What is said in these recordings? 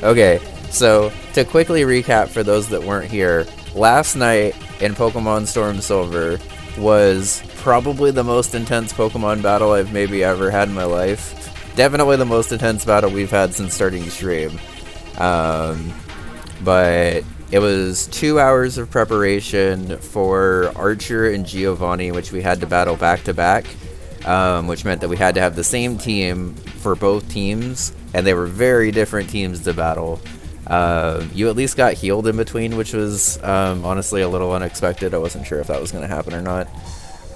Okay, so to quickly recap for those that weren't here, last night in Pokemon Storm Silver was probably the most intense Pokemon battle I've maybe ever had in my life. Definitely the most intense battle we've had since starting stream. But it was 2 hours of preparation for Archer and Giovanni, which we had to battle back to back, which meant that we had to have the same team for both teams, and they were very different teams to battle. You at least got healed in between, which was honestly a little unexpected. I wasn't sure if that was going to happen or not.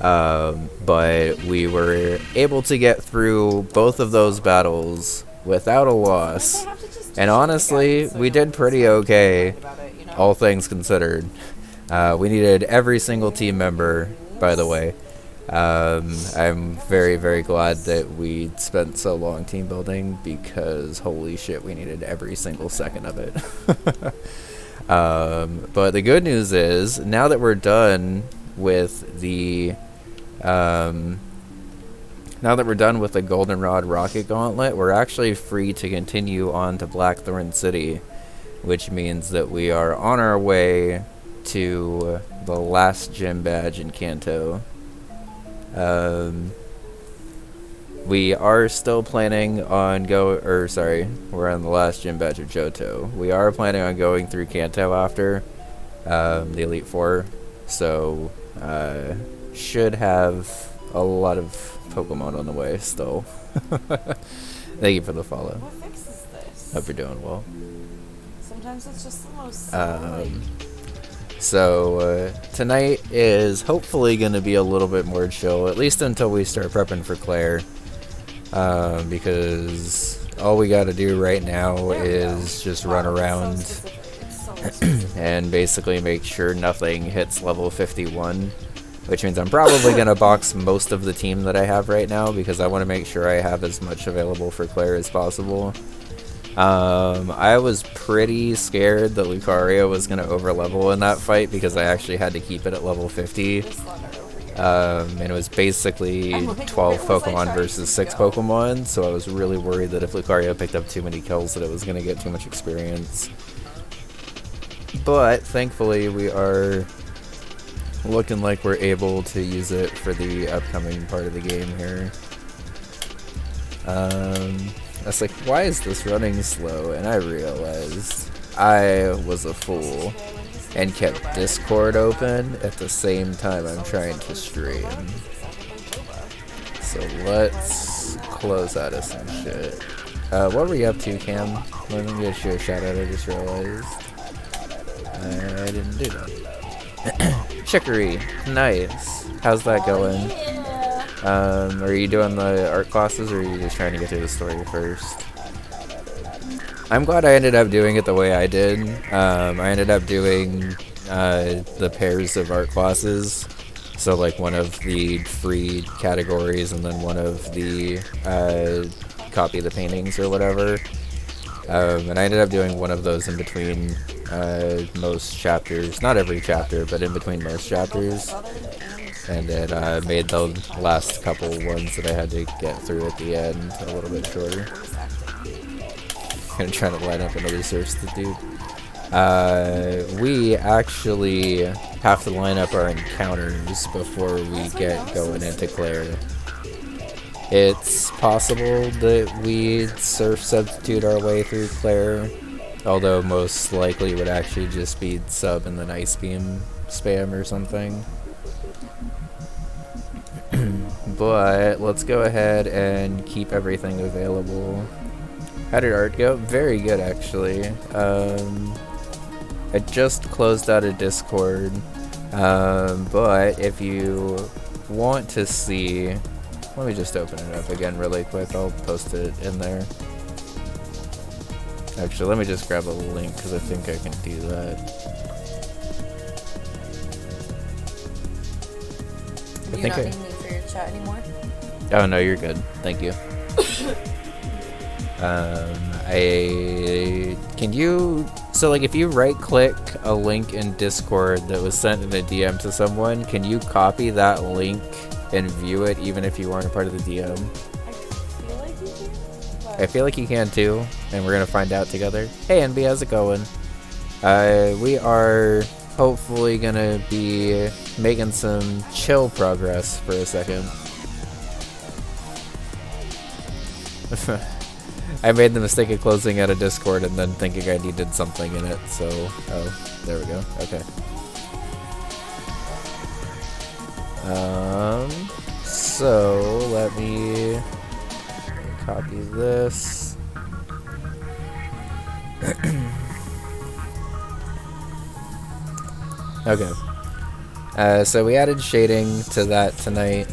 But we were able to get through both of those battles without a loss. And honestly, we did pretty okay, all things considered. We needed every single team member, by the way. I'm very, very glad that we spent so long team building, because holy shit, we needed every single second of it. But the good news is, now that we're done with the Goldenrod Rocket Gauntlet, we're actually free to continue on to Blackthorn City, which means that we are on our way to the last gym badge in Kanto. We are still planning on we're on the last gym badge of Johto. We are planning on going through Kanto after the Elite Four, so should have a lot of Pokemon on the way still. Thank you for the follow. What fixes this? Hope you're doing well. Sometimes it's just the most So tonight is hopefully going to be a little bit more chill, at least until we start prepping for Claire, because all we got to do right now is just run around and basically make sure nothing hits level 51, which means I'm probably going to box most of the team that I have right now, because I want to make sure I have as much available for Claire as possible. I was pretty scared that Lucario was going to overlevel in that fight, because I actually had to keep it at level 50. And it was basically 12 Pokemon versus 6 Pokemon, so I was really worried that if Lucario picked up too many kills that it was going to get too much experience. But thankfully we are looking like we're able to use it for the upcoming part of the game here. I was like, why is this running slow? And I realized I was a fool and kept Discord open at the same time I'm trying to stream. So let's close out of some shit. What were you up to, Cam? Let me get you a shout out, I just realized. I didn't do that. Chicory, nice. How's that going? Are you doing the art classes, or are you just trying to get through the story first? I'm glad I ended up doing it the way I did. I ended up doing the pairs of art classes. So like one of the free categories and then one of the copy the paintings or whatever. And I ended up doing one of those in between most chapters. Not every chapter, but in between most chapters. And it made the last couple ones that I had to get through at the end a little bit shorter. I'm trying to line up another source to do. We actually have to line up our encounters before we get going into Claire. It's possible that we surf substitute our way through Claire, although most likely it would actually just be sub and then ice beam spam or something. But let's go ahead and keep everything available. How did art go? Very good, actually. I just closed out a Discord, but if you want to see, let me just open it up again really quick. I'll post it in there. Actually, let me just grab a link because I think I can do that. Do you not need me for your chat anymore? Oh no, you're good. Thank you. So like if you right click a link in Discord that was sent in a DM to someone, can you copy that link and view it even if you weren't a part of the DM? I feel like you can, but I feel like you can too, and we're gonna find out together. Hey NB, how's it going? We are hopefully gonna be making some chill progress for a second. I made the mistake of closing out a Discord and then thinking I needed something in it, so... Oh, there we go. Okay. So, let me copy this. Okay. So we added shading to that tonight.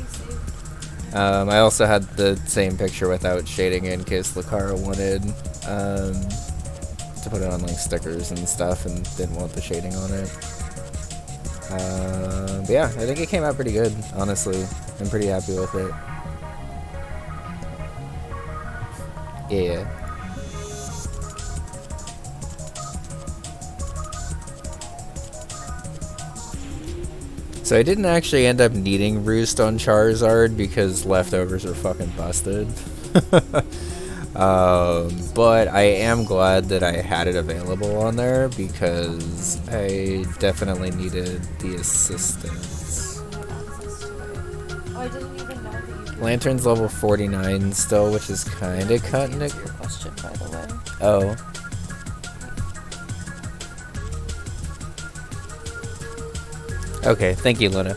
I also had the same picture without shading in case Lucara wanted to put it on like stickers and stuff and didn't want the shading on it. But yeah, I think it came out pretty good, honestly. I'm pretty happy with it. Yeah. So I didn't actually end up needing Roost on Charizard because leftovers are fucking busted. But I am glad that I had it available on there because I definitely needed the assistance. Oh, I didn't even know that you Lantern's level 49 still, which is kind of cutting it. your question, by the way. Oh. Okay, thank you, Luna.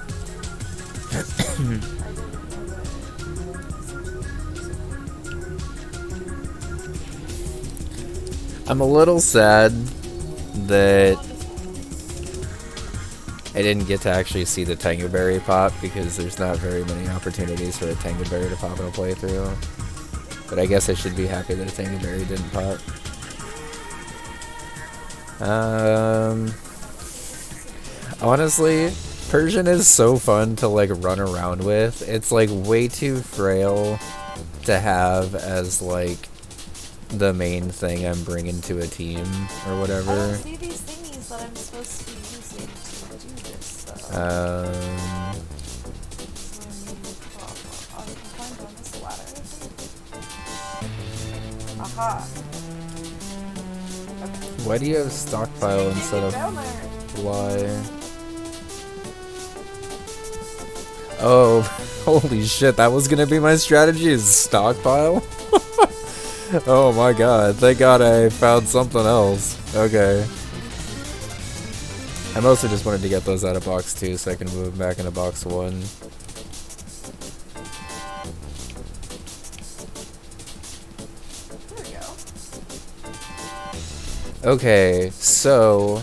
I'm a little sad that I didn't get to actually see the Tangerberry pop because there's not very many opportunities for a Tangerberry to pop in a playthrough. But I guess I should be happy that a Tangerberry didn't pop. Honestly, Persian is so fun to like run around with. It's like way too frail to have as like the main thing I'm bringing to a team or whatever. I don't see these thingies that I'm supposed to be using to do this, though. Um, I can climb on this ladder, I think. Aha. Okay. why do you have stockpile instead of Down there. fly? Oh, holy shit, that was gonna be my strategy, is stockpile? Oh my god, thank god I found something else. Okay. I mostly just wanted to get those out of box 2 so I can move them back into box 1. There we go. Okay, so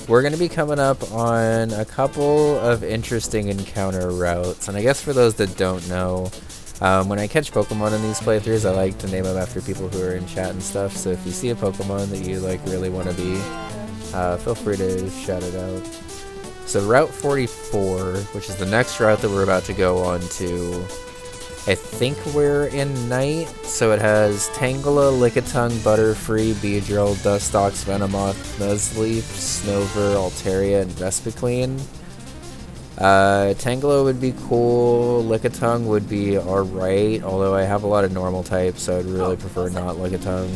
we're going to be coming up on a couple of interesting encounter routes, and I guess for those that don't know, when I catch Pokemon in these playthroughs, I like to name them after people who are in chat and stuff, so if you see a Pokemon that you like really want to be, feel free to shout it out. So Route 44, which is the next route that we're about to go on to, I think we're in Night, so it has Tangela, Lickitung, Butterfree, Beedrill, Dustox, Venomoth, Nuzleaf, Snover, Altaria, and Vespiquen. Tangela would be cool, Lickitung would be alright, although I have a lot of normal types, so I'd really prefer not Lickitung.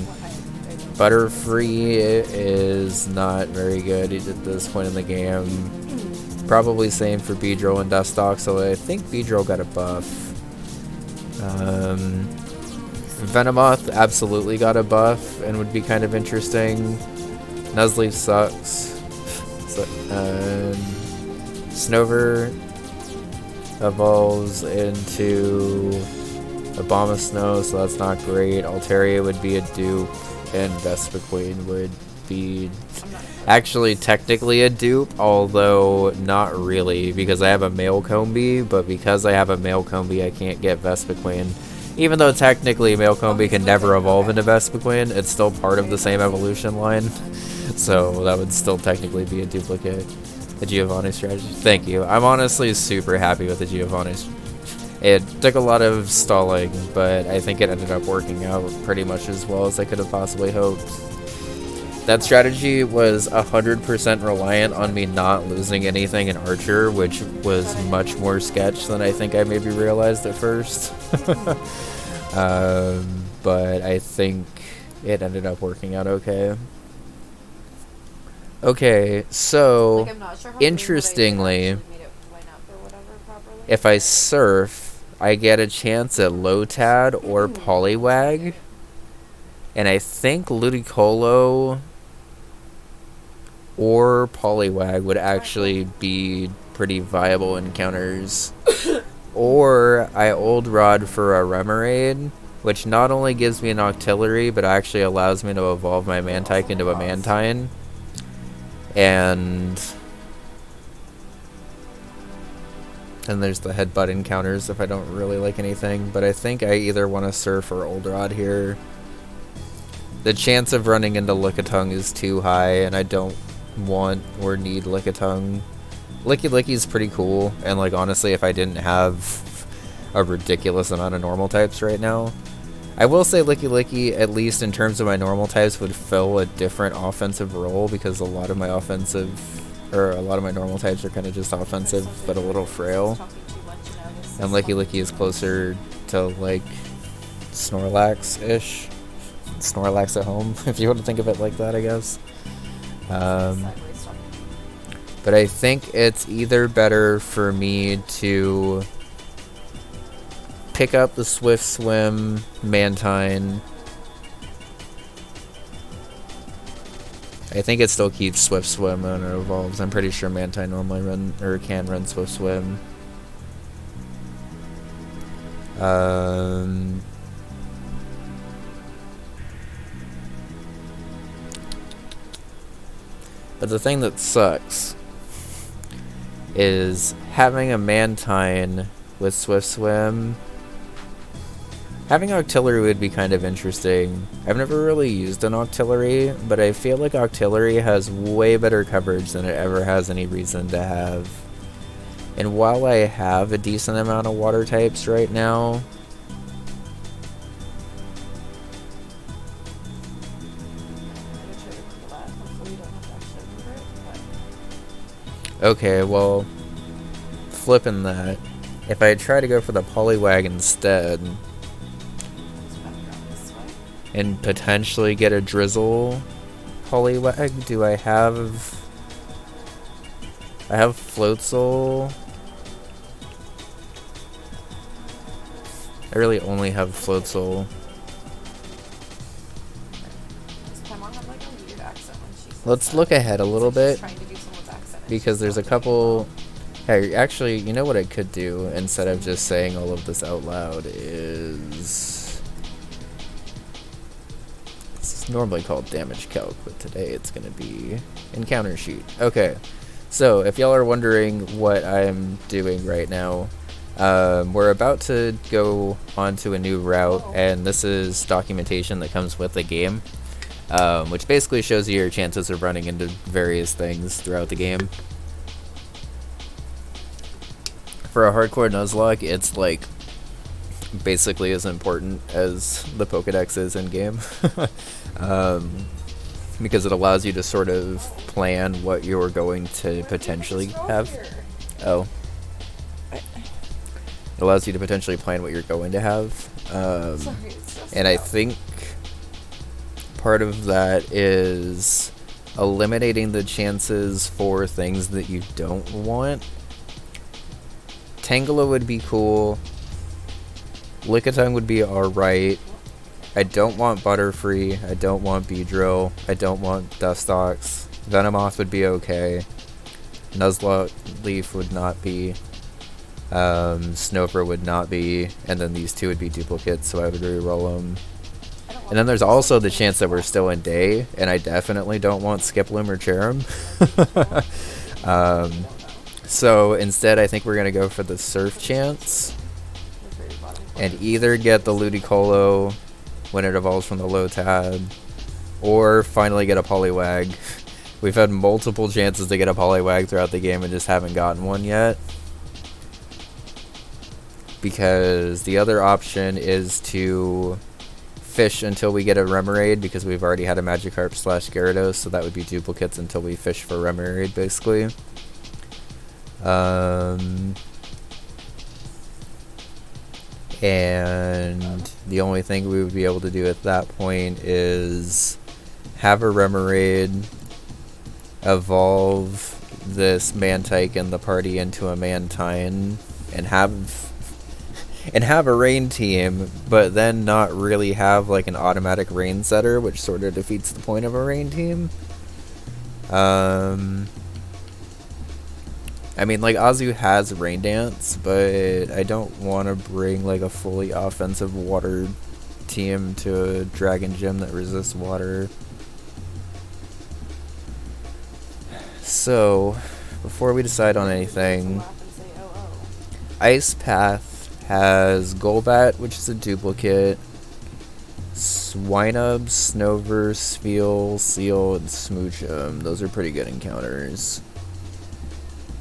Butterfree is not very good at this point in the game. Probably same for Beedrill and Dustox, although I think Beedrill got a buff. Venomoth absolutely got a buff and would be kind of interesting. Nuzleaf sucks. Snover evolves into Abomasnow, so that's not great. Altaria would be a dupe, and Vespiquen would be actually technically a dupe, although not really, because I have a male Combi, but because I have a male Combi, I can't get Vespiquen. Even though technically male Combi can never evolve into Vespiquen, it's still part of the same evolution line, so that would still technically be a duplicate. The Giovanni strategy. Thank you. I'm honestly super happy with the Giovanni. It took a lot of stalling, but I think it ended up working out pretty much as well as I could have possibly hoped. That strategy was 100% reliant on me not losing anything in Archer, which was much more sketch than I think I maybe realized at first. but I think it ended up working out okay. Okay, so Like, I'm not sure how interestingly, actually made it line up or whatever properly. if I surf, I get a chance at Lotad or Poliwag, and I think Ludicolo or Poliwag would actually be pretty viable encounters. Or I Old Rod for a Remoraid, which not only gives me an Octillery, but actually allows me to evolve my Mantike into a Mantine. And there's the headbutt encounters if I don't really like anything. But I think I either want to Surf or Old Rod here. The chance of running into Lickitung is too high, and I don't want or need Lickitung. Licky is pretty cool, and like honestly, if I didn't have a ridiculous amount of normal types right now, I will say Licky, at least in terms of my normal types, would fill a different offensive role, because a lot of my normal types are kind of just offensive, but a little frail. And Licky is closer to like Snorlax-ish. Snorlax at home, if you want to think of it like that, I guess. But I think it's either better for me to pick up the Swift Swim Mantine. I think it still keeps Swift Swim when it evolves. I'm pretty sure Mantine normally can run Swift Swim. But the thing that sucks is having a Mantine with Swift Swim. Having Octillery would be kind of interesting. I've never really used an Octillery, but I feel like Octillery has way better coverage than it ever has any reason to have. And while I have a decent amount of water types right now, okay, well, flipping that, if I try to go for the Poliwag instead, and potentially get a Drizzle Poliwag, do I have... I have Floatzel. I really only have Floatzel. Let's look ahead a little bit, because there's a couple... Hey, actually, you know what I could do, instead of just saying all of this out loud, is... This is normally called Damage Calc, but today it's going to be Encounter Sheet. Okay, so if y'all are wondering what I'm doing right now, we're about to go onto a new route, and this is documentation that comes with the game. Which basically shows you your chances of running into various things throughout the game. For a hardcore Nuzlocke, it's like basically as important as the Pokedex is in game. Because it allows you to sort of plan what you're going to potentially have. Oh. It allows you to potentially plan what you're going to have. And I think part of that is eliminating the chances for things that you don't want. Tangela would be cool. Lickitung would be alright. I don't want Butterfree. I don't want Beedrill. I don't want Dustox. Venomoth would be okay. Nuzlocke Leaf would not be. Snoper would not be. And then these two would be duplicates, so I would re-roll them. And then there's also the chance that we're still in day, and I definitely don't want Skiploom or Cherrim. So instead, I think we're going to go for the Surf chance, and either get the Ludicolo when it evolves from the Lotad, or finally get a Poliwag. We've had multiple chances to get a Poliwag throughout the game and just haven't gotten one yet. Because the other option is to fish until we get a Remoraid, because we've already had a Magikarp / Gyarados, so that would be duplicates until we fish for Remoraid, basically. And the only thing we would be able to do at that point is have a Remoraid, evolve this Mantike in the party into a Mantine, and have a rain team, but then not really have like an automatic rain setter, which sort of defeats the point of a rain team. I mean, like, Azu has Rain Dance, but I don't want to bring, like, a fully offensive water team to a Dragon Gym that resists water. So, before we decide on anything, Ice Path has Golbat, which is a duplicate, Swinub, Snover, Spheal, Seal, and Smoochum. Those are pretty good encounters.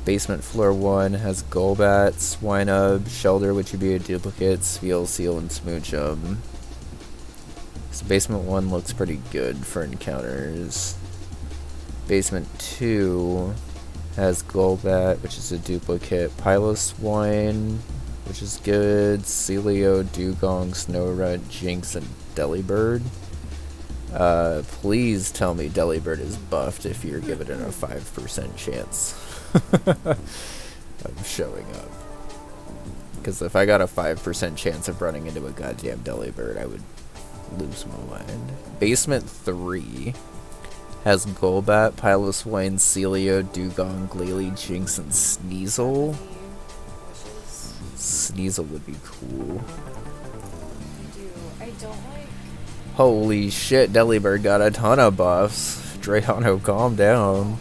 Basement Floor 1 has Golbat, Swinub, Shelter, which would be a duplicate, Spheal, Seal, and Smoochum. So Basement 1 looks pretty good for encounters. Basement 2 has Golbat, which is a duplicate, Piloswine, which is good, Celio, Dugong, Snorunt, Jinx, and Delibird. Please tell me Delibird is buffed if you're given it a 5% chance of showing up. Because if I got a 5% chance of running into a goddamn Delibird, I would lose my mind. Basement 3 has Golbat, Piloswine, Celio, Dugong, Glalie, Jinx, and Sneasel. Sneasel would be cool. I don't like... Holy shit, Delibird got a ton of buffs. Drayano, calm down.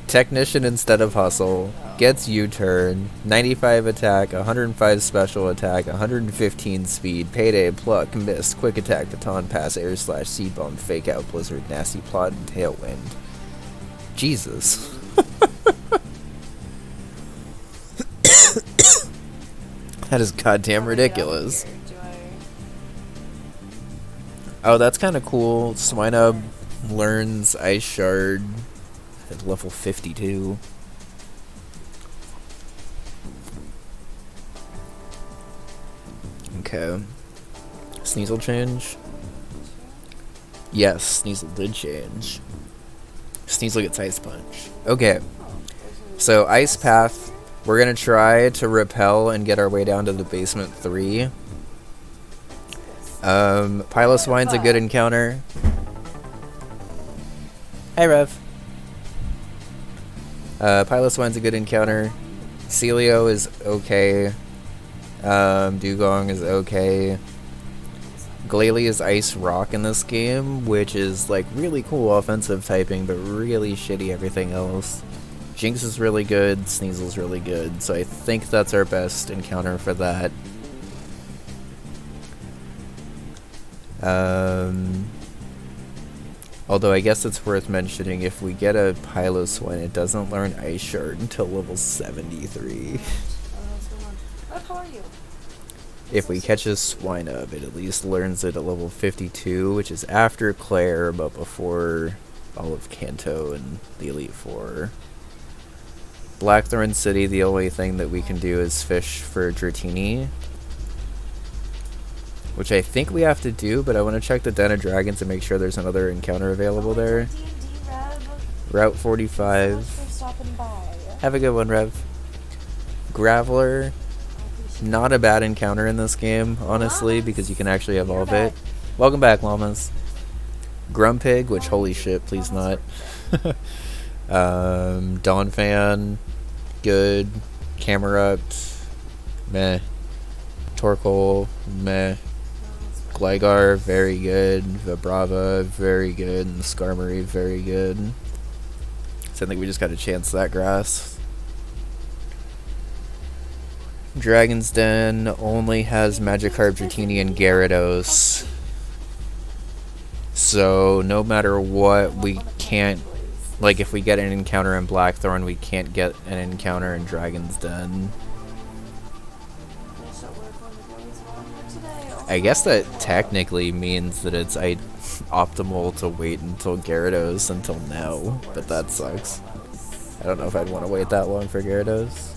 Technician instead of Hustle. Gets U-turn. 95 attack, 105 special attack, 115 speed, Payday, Pluck, Mist, Quick Attack, Baton Pass, Air Slash, Seed Bomb, Fake Out, Blizzard, Nasty Plot, and Tailwind. Jesus. That is goddamn ridiculous. Oh, that's kind of cool. Swinub learns Ice Shard at level 52. Okay. Sneasel change? Yes, Sneasel did change. Sneasel gets Ice Punch. Okay. So, Ice Path. We're gonna try to repel and get our way down to the basement 3. Piloswine's a good encounter. Hey, Rev. Piloswine's a good encounter. Celio is okay. Dugong is okay. Glalie is Ice Rock in this game, which is like really cool offensive typing, but really shitty everything else. Jinx is really good, Sneasel's really good, so I think that's our best encounter for that. Although I guess it's worth mentioning, if we get a Piloswine, it doesn't learn Ice Shard until level 73. How are you? If we catch a Swinub, it at least learns it at level 52, which is after Claire, but before all of Kanto and the Elite Four. Blackthorn City, the only thing that we can do is fish for Dratini, which I think we have to do, but I want to check the Den of Dragons and make sure there's another encounter available there. Route 45. Have a good one, Rev. Graveler. Not a bad encounter in this game, honestly, because you can actually evolve it. Welcome back, llamas. Grumpig, which, holy shit, please not. Dawnfan, good. Camerupt, meh. Torkoal, meh. Gligar, very good. Vibrava, very good. And Skarmory, very good. So I think we just gotta chance that grass. Dragon's Den only has Magikarp, Dratini, and Gyarados. So no matter what, we can't, like if we get an encounter in Blackthorn, we can't get an encounter in Dragon's Den. I guess that technically means that it's optimal to wait until Gyarados until now, but that sucks. I don't know if I'd want to wait that long for Gyarados.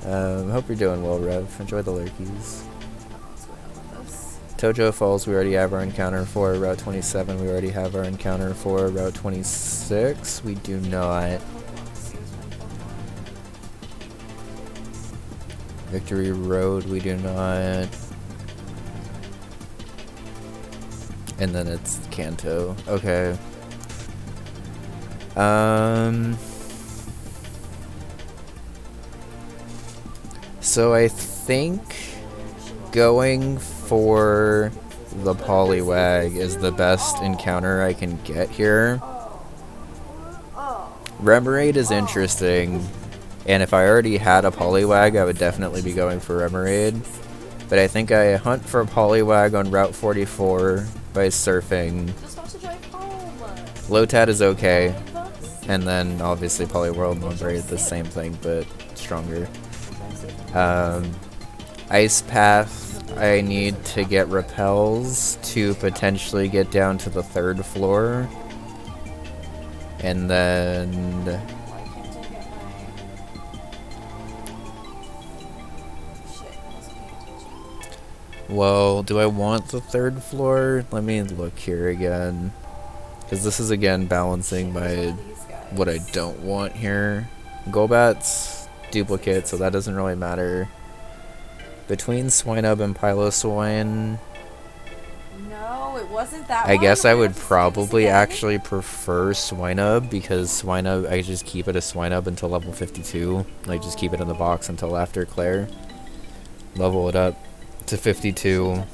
Hope you're doing well, Rev. Enjoy the lurkies. What's going on with this? Tojo Falls, we already have our encounter for. Route 27, we already have our encounter for. Route 26, we do not. Victory Road, we do not. And then it's Kanto. Okay. So I think going for the Poliwag is the best encounter I can get here. Remoraid is interesting, and if I already had a Poliwag, I would definitely be going for Remoraid. But I think I hunt for a Poliwag on Route 44 by surfing. Just want to drive home. Lotad is okay, and then obviously Poliwhirl and Remoraid, the same thing, but stronger. Ice Path, I need to get repels to potentially get down to the 3rd floor. And then... Why can't I get my... Shit, what's Kanto? Well, do I want the 3rd floor? Let me look here again. Because this is again balancing my what I don't want here. Golbat's duplicate, so that doesn't really matter. Between Swinub and Piloswine, No, it wasn't that I one. guess I We're would gonna have to do this probably again. actually prefer Swinub, because Swinub, I just keep it as Swinub until level 52. Like, just keep it in the box until after Claire. Level it up to 52,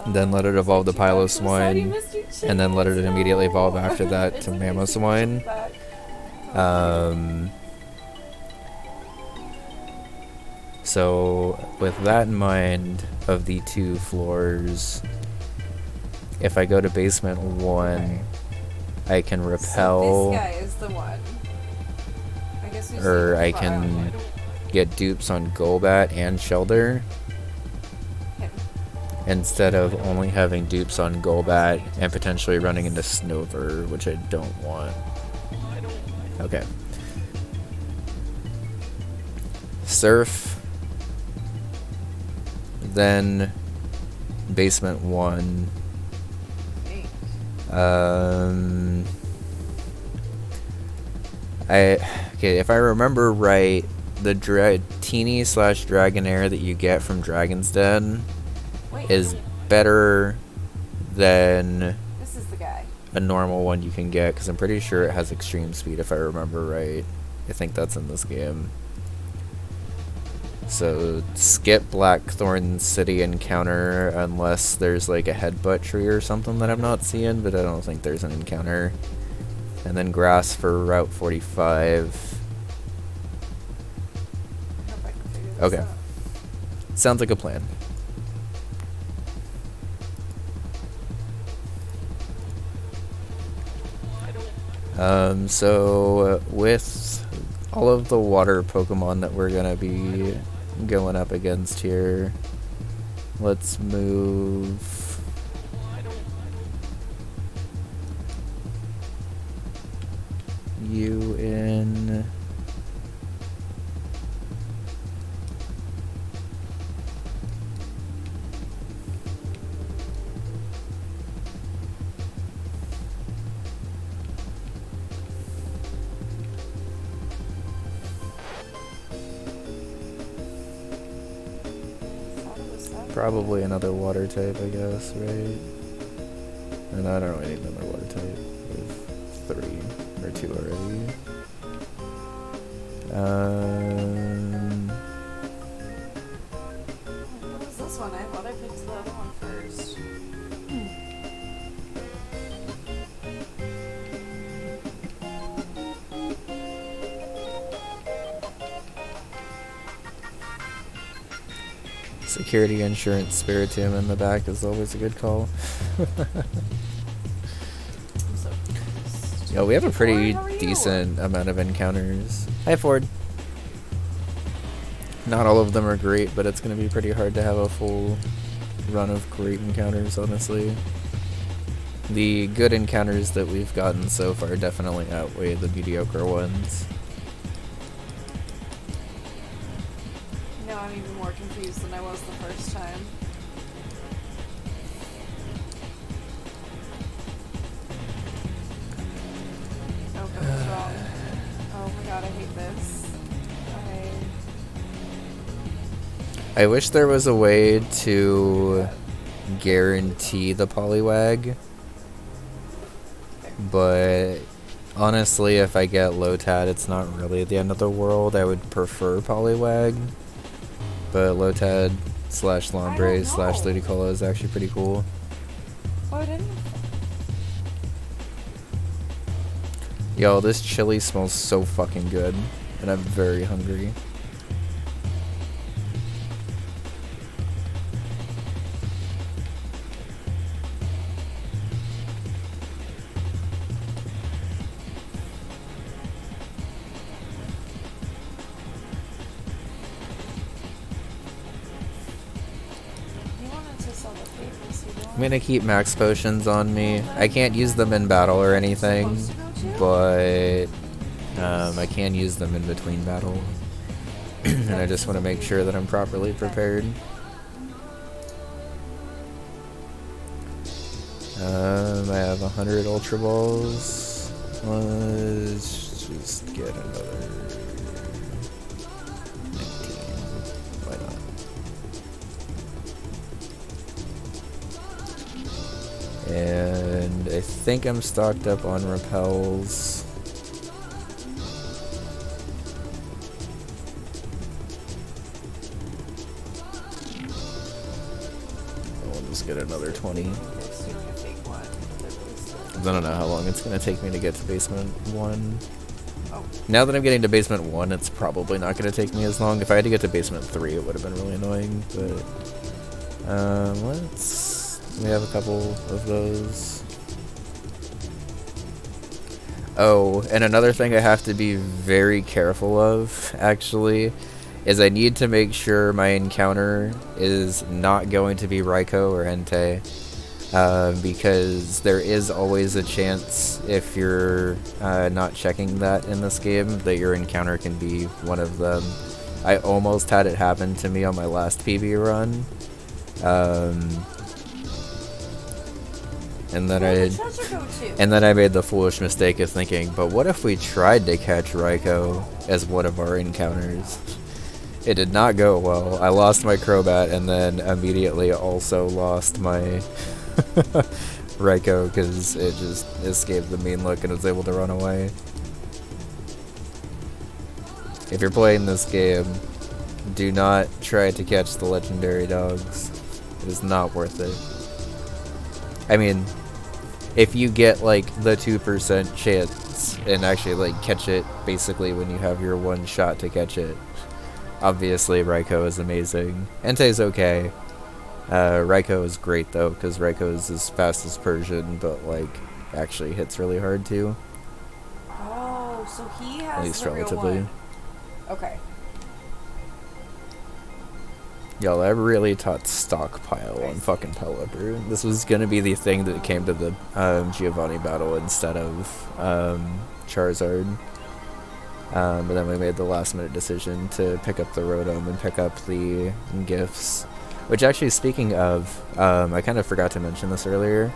then let it evolve to Piloswine, and then let it immediately evolve after that to Mamoswine. So, with that in mind, of the 2 floors, if I go to basement 1, I can So repel, this guy is the one. I guess we just or need to I fire can one. get dupes on Golbat and Shelder, Him. instead of only having dupes on Golbat and potentially running into Snover, which I don't want. Okay. Surf, then basement 1. Okay, if I remember right, the Teeny / Dragonair that you get from Dragon's Den Wait, is better than this is the guy. a normal one you can get, because I'm pretty sure it has extreme speed if I remember right. I think that's in this game. So skip Blackthorn City encounter unless there's like a headbutt tree or something that I'm not seeing, but I don't think there's an encounter. And then grass for Route 45. I hope I can figure this Okay. out. Sounds like a plan. So with all of the water Pokemon that we're gonna be going up against here, let's move you in. Thought it was that. Probably another water type, I guess, right? And I don't really need another water type. We have 3 or 2 already. What is this one? I thought I picked the other one first. Security Insurance Spiritomb in the back is always a good call. I'm so confused. Yeah, we have a pretty Ford, how are you? decent amount of encounters. Hi, Ford. Not all of them are great, but it's going to be pretty hard to have a full run of great encounters, honestly. The good encounters that we've gotten so far definitely outweigh the mediocre ones. confused than I was the first time. Okay, what's wrong? Oh my god, I hate this. I wish there was a way to guarantee the polywag, but honestly, if I get Lotad, it's not really the end of the world. I would prefer polywag, but Lotad slash Lombre slash Ludicolo is actually pretty cool. Oh, I didn't. Yo, this chili smells so fucking good, and I'm very hungry. I'm gonna keep max potions on me. I can't use them in battle or anything, but I can use them in between battle. And I just want to make sure that I'm properly prepared. I have 100 Ultra Balls. Let's just get another 19. Why not? And I think I'm stocked up on repels. I'll just get another 20. I don't know how long it's going to take me to get to basement 1. Now that I'm getting to basement 1, it's probably not going to take me as long. If I had to get to basement 3, it would have been really annoying, but we have a couple of those. Oh, and another thing I have to be very careful of, actually, is I need to make sure my encounter is not going to be Raikou or Entei. Because there is always a chance, if you're not checking that in this game, that your encounter can be one of them. I almost had it happen to me on my last PB run. And then I made the foolish mistake of thinking, but what if we tried to catch Raikou as one of our encounters? It did not go well. I lost my Crobat and then immediately also lost my Raikou because it just escaped the mean look and was able to run away. If you're playing this game, do not try to catch the legendary dogs. It is not worth it. I mean, if you get like the 2% chance and actually like catch it basically when you have your one shot to catch it, obviously Raikou is amazing. Entei's okay. Raikou is great though, because Raikou is as fast as Persian, but like actually hits really hard too. Oh, so he has at least the relatively. Real one. Okay. Y'all, I really taught stockpile on fucking Pelipper. This was gonna be the thing that came to the Giovanni battle instead of Charizard. But then we made the last minute decision to pick up the Rotom and pick up the gifts. Which actually, speaking of, I kind of forgot to mention this earlier.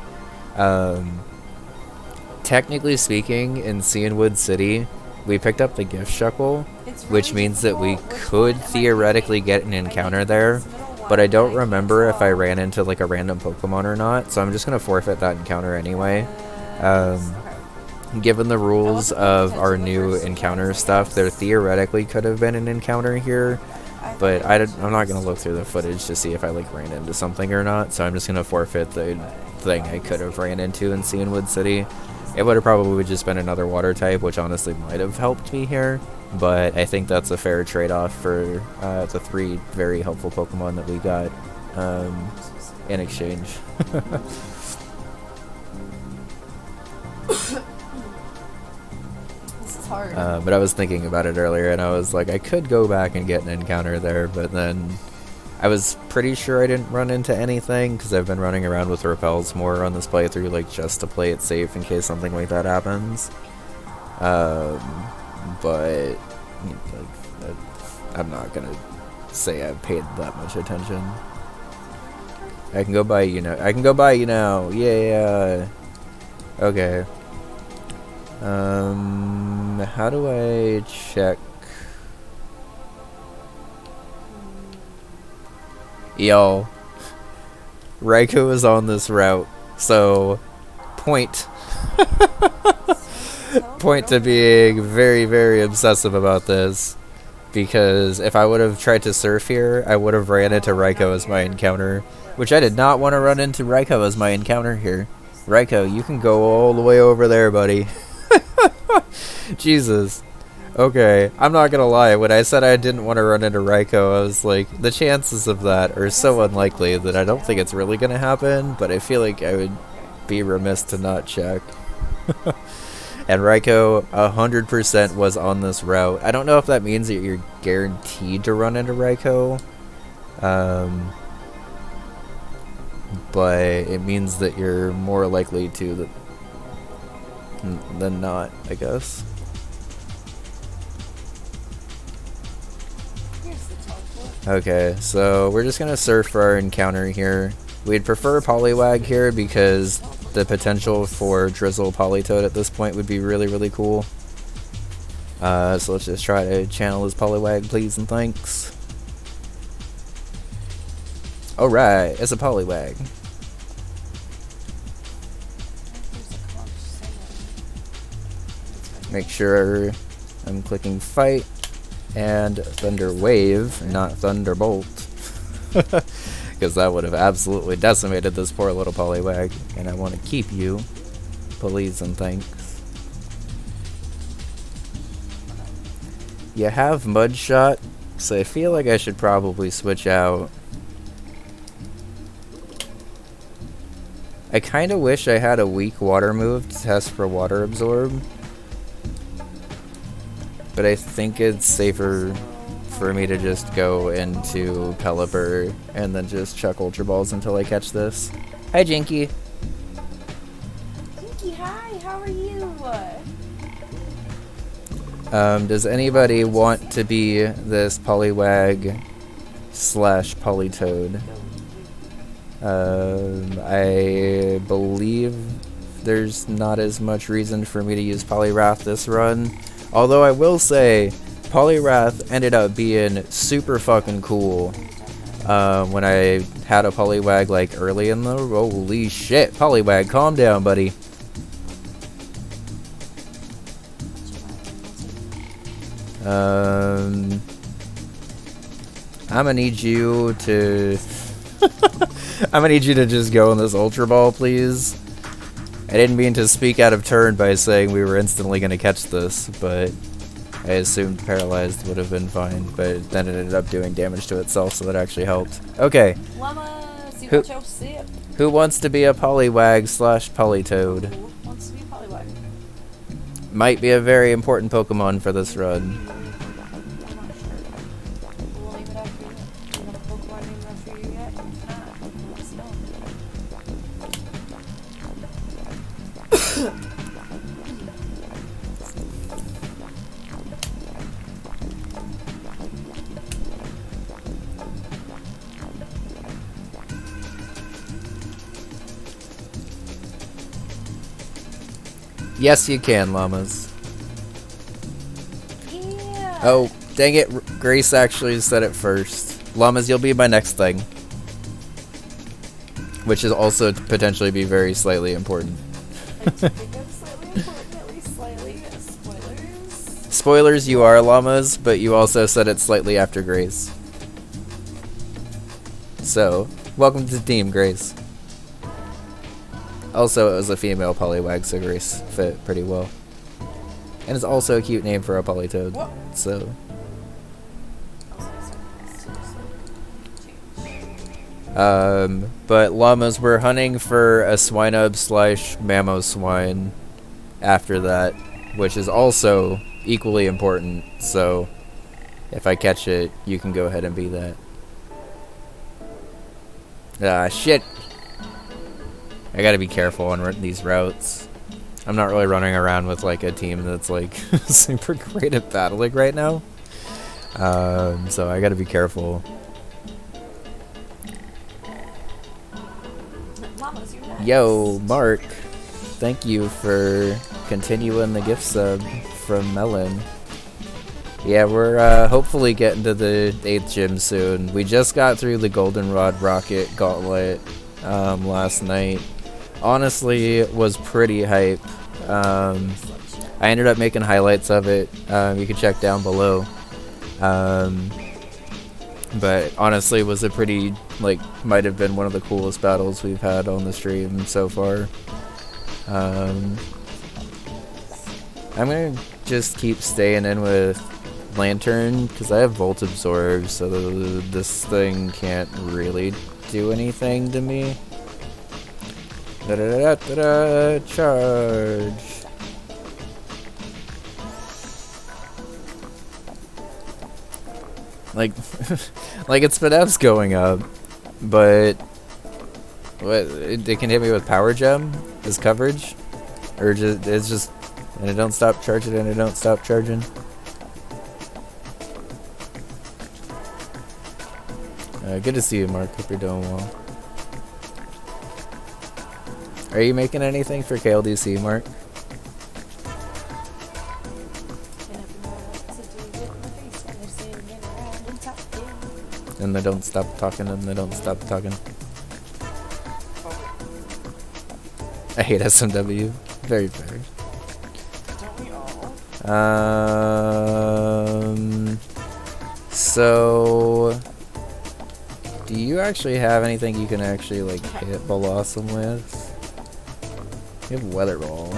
Technically speaking, in Cianwood City, we picked up the gift shuckle, which means that we could theoretically get an encounter there, but I don't remember if I ran into like a random Pokemon or not, so I'm just going to forfeit that encounter anyway. Given the rules of our new encounter stuff, there theoretically could have been an encounter here, but I'm not going to look through the footage to see if I like ran into something or not, so I'm just going to forfeit the thing I could have ran into in Cianwood City. It would have probably just been another water type, which honestly might have helped me here, but I think that's a fair trade-off for the 3 very helpful Pokemon that we got in exchange. This is hard. But I was thinking about it earlier, and I was like, I could go back and get an encounter there, but then I was pretty sure I didn't run into anything, because I've been running around with repels more on this playthrough, like, just to play it safe in case something like that happens. But I'm not gonna say I paid that much attention. I can go buy you now. I can go buy you now. Yeah. Okay. How do I check? Yo, Raiko is on this route, so point to being very, very obsessive about this, because if I would have tried to surf here, I would have ran into Raiko as my encounter, which I did not want to run into Raiko as my encounter here. Raiko, you can go all the way over there, buddy. Jesus. Okay, I'm not gonna lie, when I said I didn't want to run into Raiko, I was like, the chances of that are so unlikely that I don't think it's really gonna happen, but I feel like I would be remiss to not check. And Raiko 100% was on this route. I don't know if that means that you're guaranteed to run into Raiko, but it means that you're more likely to than not, I guess. Okay, so we're just gonna surf for our encounter here. We'd prefer Poliwag here because the potential for Drizzle Politoed at this point would be really, really cool. So let's just try to channel this Poliwag, please and thanks. Alright, it's a Poliwag. Make sure I'm clicking fight. And Thunder Wave, not Thunderbolt. Because that would have absolutely decimated this poor little Poliwag. And I want to keep you. Please and thanks. You have Mud Shot, so I feel like I should probably switch out. I kind of wish I had a weak water move to test for Water Absorb. But I think it's safer for me to just go into Pelipper and then just chuck Ultra Balls until I catch this. Hi, Jinky. Jinky, hi. How are you? Does anybody want to be this Poliwag / Politoed? I believe there's not as much reason for me to use Poliwrath this run. Although I will say, Poliwrath ended up being super fucking cool when I had a Poliwag like early in the... Holy shit, Poliwag, calm down, buddy. I'm gonna need you to... I'm gonna need you to just go in this Ultra Ball, please. I didn't mean to speak out of turn by saying we were instantly going to catch this, but I assumed Paralyzed would have been fine, but then it ended up doing damage to itself, so that actually helped. Okay. Who wants to be a Poliwag / Politoed? Who wants to be a Poliwag? Might be a very important Pokemon for this run. I'm not sure. We'll leave it after you. Do you have a Pokemon named after you yet? If not, let us know. Yes, you can, llamas. Yeah. Oh, dang it, Grace actually said it first. Llamas, you'll be my next thing. Which is also potentially be very slightly important. I think I'm slightly important, at least slightly. Spoilers. Spoilers, you are llamas, but you also said it slightly after Grace. So, welcome to Team Grace. Also, it was a female Poliwag, so Grace fit pretty well. And it's also a cute name for a Politoed, so... but llamas, we're hunting for a Swinub / Mamoswine after that, which is also equally important, so if I catch it, you can go ahead and be that. Ah, shit! I gotta be careful on these routes. I'm not really running around with like a team that's like super great at battling right now. So I gotta be careful. Llamas, you're next. Yo, Mark, thank you for continuing the gift sub from Melon. Yeah, we're hopefully getting to the 8th gym soon. We just got through the Goldenrod Rocket Gauntlet last night. Honestly, it was pretty hype. I ended up making highlights of it. You can check down below. But honestly, it was a pretty, like, might have been one of the coolest battles we've had on the stream so far. I'm gonna just keep staying in with Lantern because I have Volt Absorb, so this thing can't really do anything to me. Charge. Like, like its FNF's going up, but what? It can hit me with Power Gem as coverage, or just it's just, and it don't stop charging, and it don't stop charging. Good to see you, Mark. Hope you're doing well. Are you making anything for KLDC, Mark? And they don't stop talking, and they don't stop talking. I hate SMW. Very fair. Don't we all? So, do you actually have anything you can actually, like, hit Blossom with? You have Weather Ball.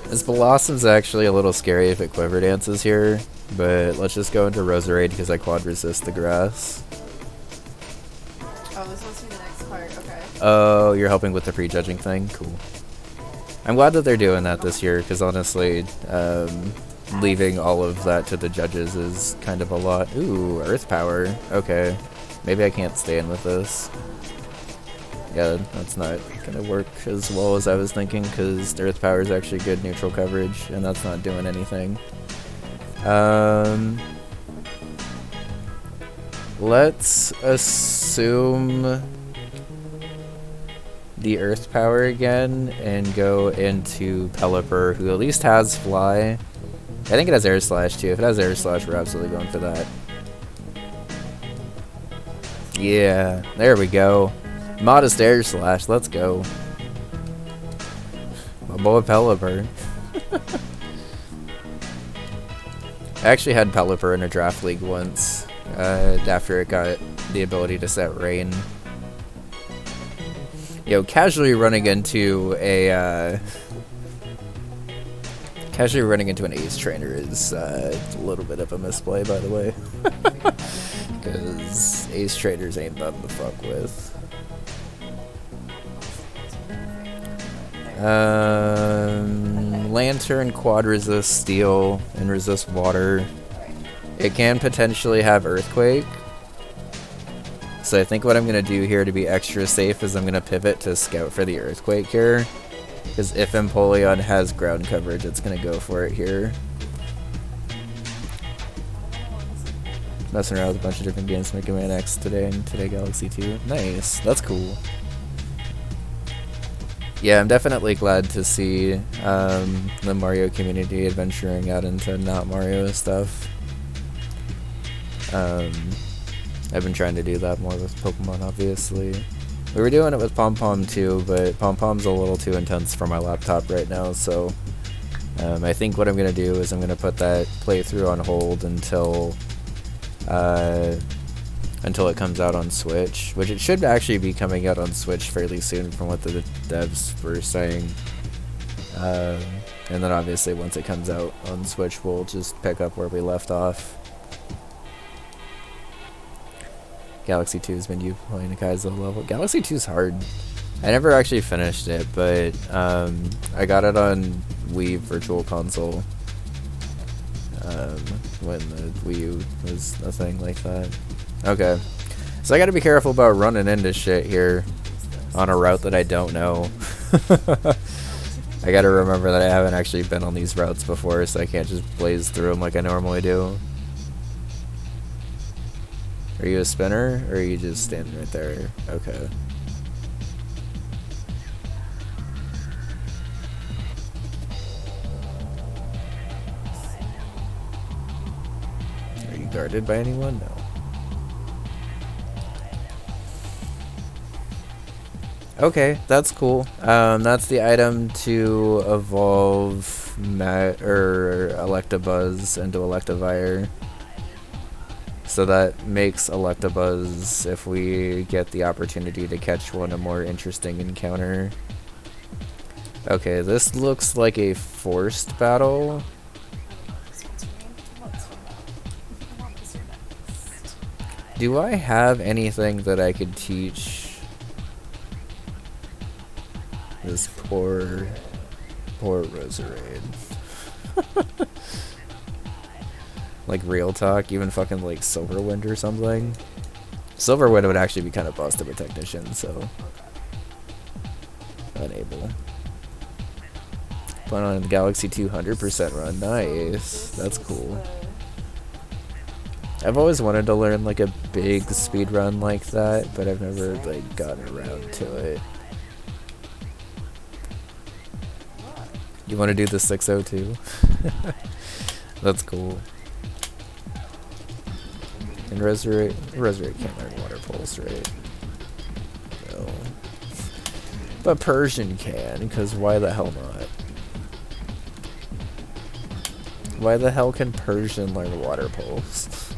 This Blossom's actually a little scary if it Quiver Dances here, but let's just go into Roserade because I quad resist the grass. Oh, this must be the next part, okay. Oh, you're helping with the prejudging thing? Cool. I'm glad that they're doing that this year, because honestly, leaving all of that to the judges is kind of a lot. Ooh, Earth Power. Okay. Maybe I can't stay in with this. Yeah, that's not gonna work as well as I was thinking, because Earth Power is actually good neutral coverage, and that's not doing anything. Let's assume the Earth Power again and go into Pelipper, who at least has Fly. I think it has Air Slash too. If it has Air Slash, we're absolutely going for that. Yeah, there we go. Modest Air Slash, let's go. My boy Pelipper. I actually had Pelipper in a draft league once, after it got the ability to set rain. Yo, casually running into an ace trainer is a little bit of a misplay, by the way. Because ace trainers ain't nothing to fuck with. Lantern, quad resist steel, and resist water. It can potentially have earthquake. So I think what I'm going to do here to be extra safe is I'm going to pivot to scout for the earthquake here. Because if Empoleon has ground coverage, it's going to go for it here. Messing around with a bunch of different games, Mega Man X today and Today Galaxy 2. Nice, that's cool. Yeah, I'm definitely glad to see the Mario community adventuring out into not Mario stuff. I've been trying to do that more with Pokemon, obviously. We were doing it with Pom Pom too, but Pom Pom's a little too intense for my laptop right now, so I think what I'm going to do is I'm going to put that playthrough on hold until it comes out on Switch, which it should actually be coming out on Switch fairly soon from what the devs were saying. And then obviously once it comes out on Switch, we'll just pick up where we left off. Galaxy 2 has been you playing a Kaizo level. Galaxy 2 is hard. I never actually finished it, but I got it on Wii Virtual Console when the Wii U was a thing like that. Okay, so I gotta be careful about running into shit here. on a route that I don't know. I gotta remember that I haven't actually been on these routes before, so I can't just blaze through them like I normally do. Are you a spinner, or are you just standing right there? Okay. Are you guarded by anyone? No. Okay, that's cool. That's the item to evolve Electabuzz into Electivire. So that makes Electabuzz, if we get the opportunity to catch one, a more interesting encounter. Okay, this looks like a forced battle. Do I have anything that I could teach this poor Roserade? Like, real talk, even fucking like Silverwind or something. Silverwind would actually be kind of busted with Technician, so unable. Put on the Galaxy 200% run. Nice. That's cool. I've always wanted to learn like a big speed run like that, but I've never like gotten around to it. You want to do the 602? That's cool. And Resurrect can't learn Water Pulse, right? No. But Persian can, because why the hell not? Why the hell can Persian learn Water Pulse?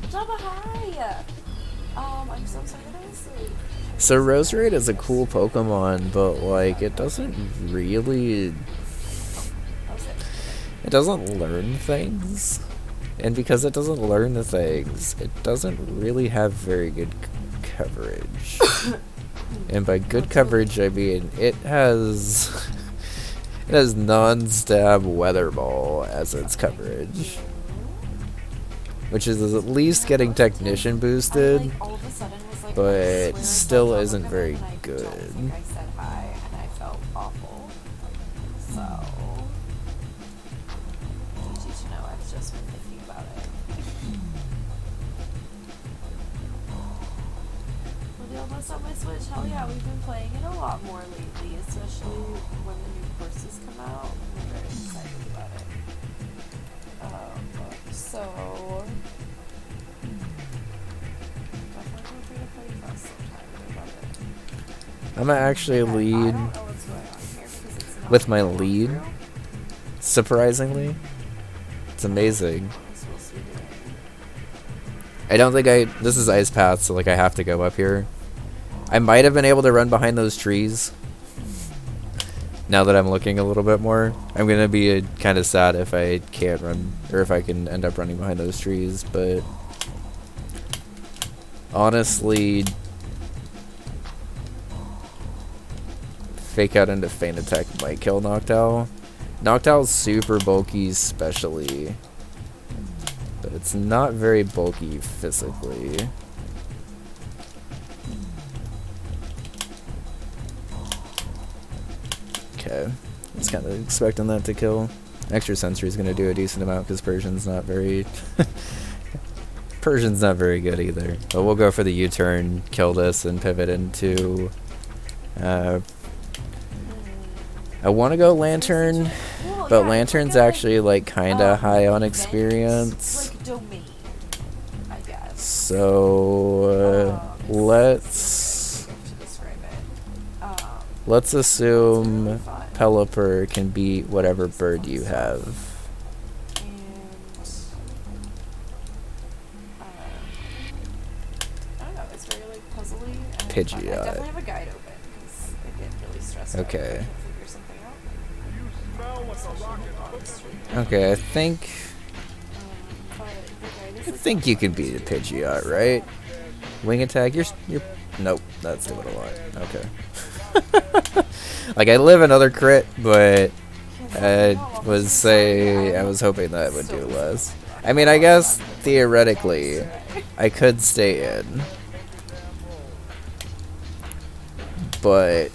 Jabba, hi! I'm so excited to see. So Roserade is a cool Pokemon, but like it doesn't really... It doesn't learn things. And because it doesn't learn the things, it doesn't really have very good coverage. And by good coverage, I mean it has non-stab Weather Ball as its coverage, which is at least getting Technician boosted, but still isn't very good. I said hi and I felt awful. So, I need you to know I've just been thinking about it. Well, the almost on my Switch, hell yeah, we've been playing it a lot more lately, especially when the new courses come out. I'm very excited about it. So definitely feel free to play with us sometime. I love it. I'm gonna actually lead I don't know what's going on here because it's not with my going lead. through. Surprisingly, it's amazing. It's supposed to be doing. I don't think this is Ice Path, so like I have to go up here. I might have been able to run behind those trees. Now that I'm looking a little bit more, I'm gonna be kind of sad if I can't run, or if I can end up running behind those trees, but honestly, Fake Out into Feint Attack might kill Noctowl. Noctowl's super bulky specially, but it's not very bulky physically. Okay, I was kind of expecting that to kill. Extra Sensory is going to do a decent amount because Persian's not very Persian's not very good either. But we'll go for the U-turn, kill this, and pivot into I want to go Lantern, but Lantern's actually like kind of high on experience. Like domain, I guess. So let's assume Pelipper can beat whatever bird you have. I don't know, it's very like puzzly and Pidgeot. fun. I definitely have a guide open because I get really stressed out. Okay. I can't figure something out. Okay, I think But the guide is like think you can beat a Pidgeot, right? Wing attack, you're nope, that's doing a lot. Okay. Like I live another crit, but I was hoping that would do less. I mean, I guess theoretically, I could stay in, but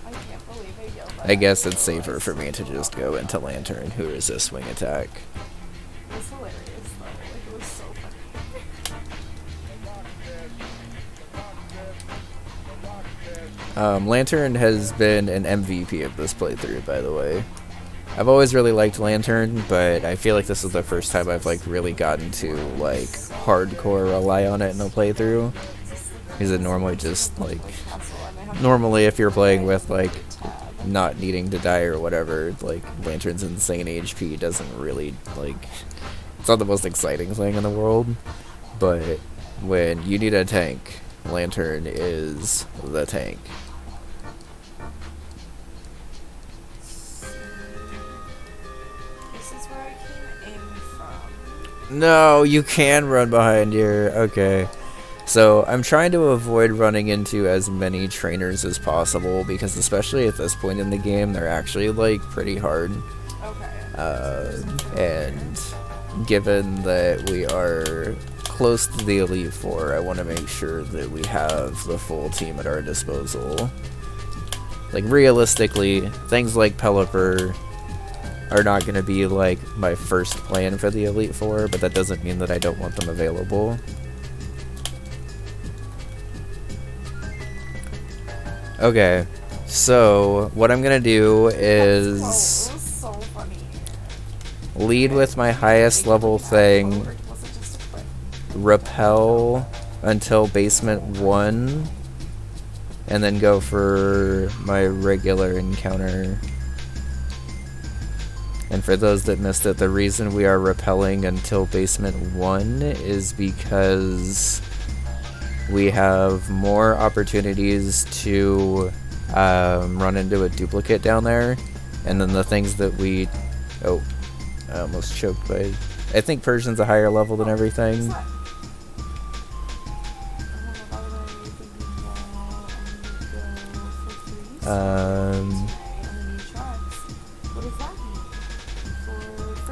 I can't believe I yelled that I at guess you. it's safer for me to just go into Lantern, who resists swing attack. It was hilarious though. Like, it was so funny. Lantern has been an MVP of this playthrough, by the way. I've always really liked Lantern, but I feel like this is the first time I've like really gotten to like hardcore rely on it in a playthrough. Because it normally just like normally if you're playing with like not needing to die or whatever, like Lantern's insane HP doesn't really like it's not the most exciting thing in the world. But when you need a tank, Lantern is the tank. This is where I came in from. No, you can run behind here. Okay. So I'm trying to avoid running into as many trainers as possible because especially at this point in the game, they're actually like pretty hard. Okay. And given that we are close to the Elite Four, I want to make sure that we have the full team at our disposal. Like realistically, things like Pelipper are not going to be like my first plan for the Elite Four, but that doesn't mean that I don't want them available. Okay, so what I'm gonna do is so funny. lead with my highest level thing, Was it just a quick? repel until basement 1, and then go for my regular encounter. And for those that missed it, the reason we are repelling until basement 1 is because we have more opportunities to run into a duplicate down there, and then the things that we... Oh, I almost choked by... I think Persian's a higher level than everything.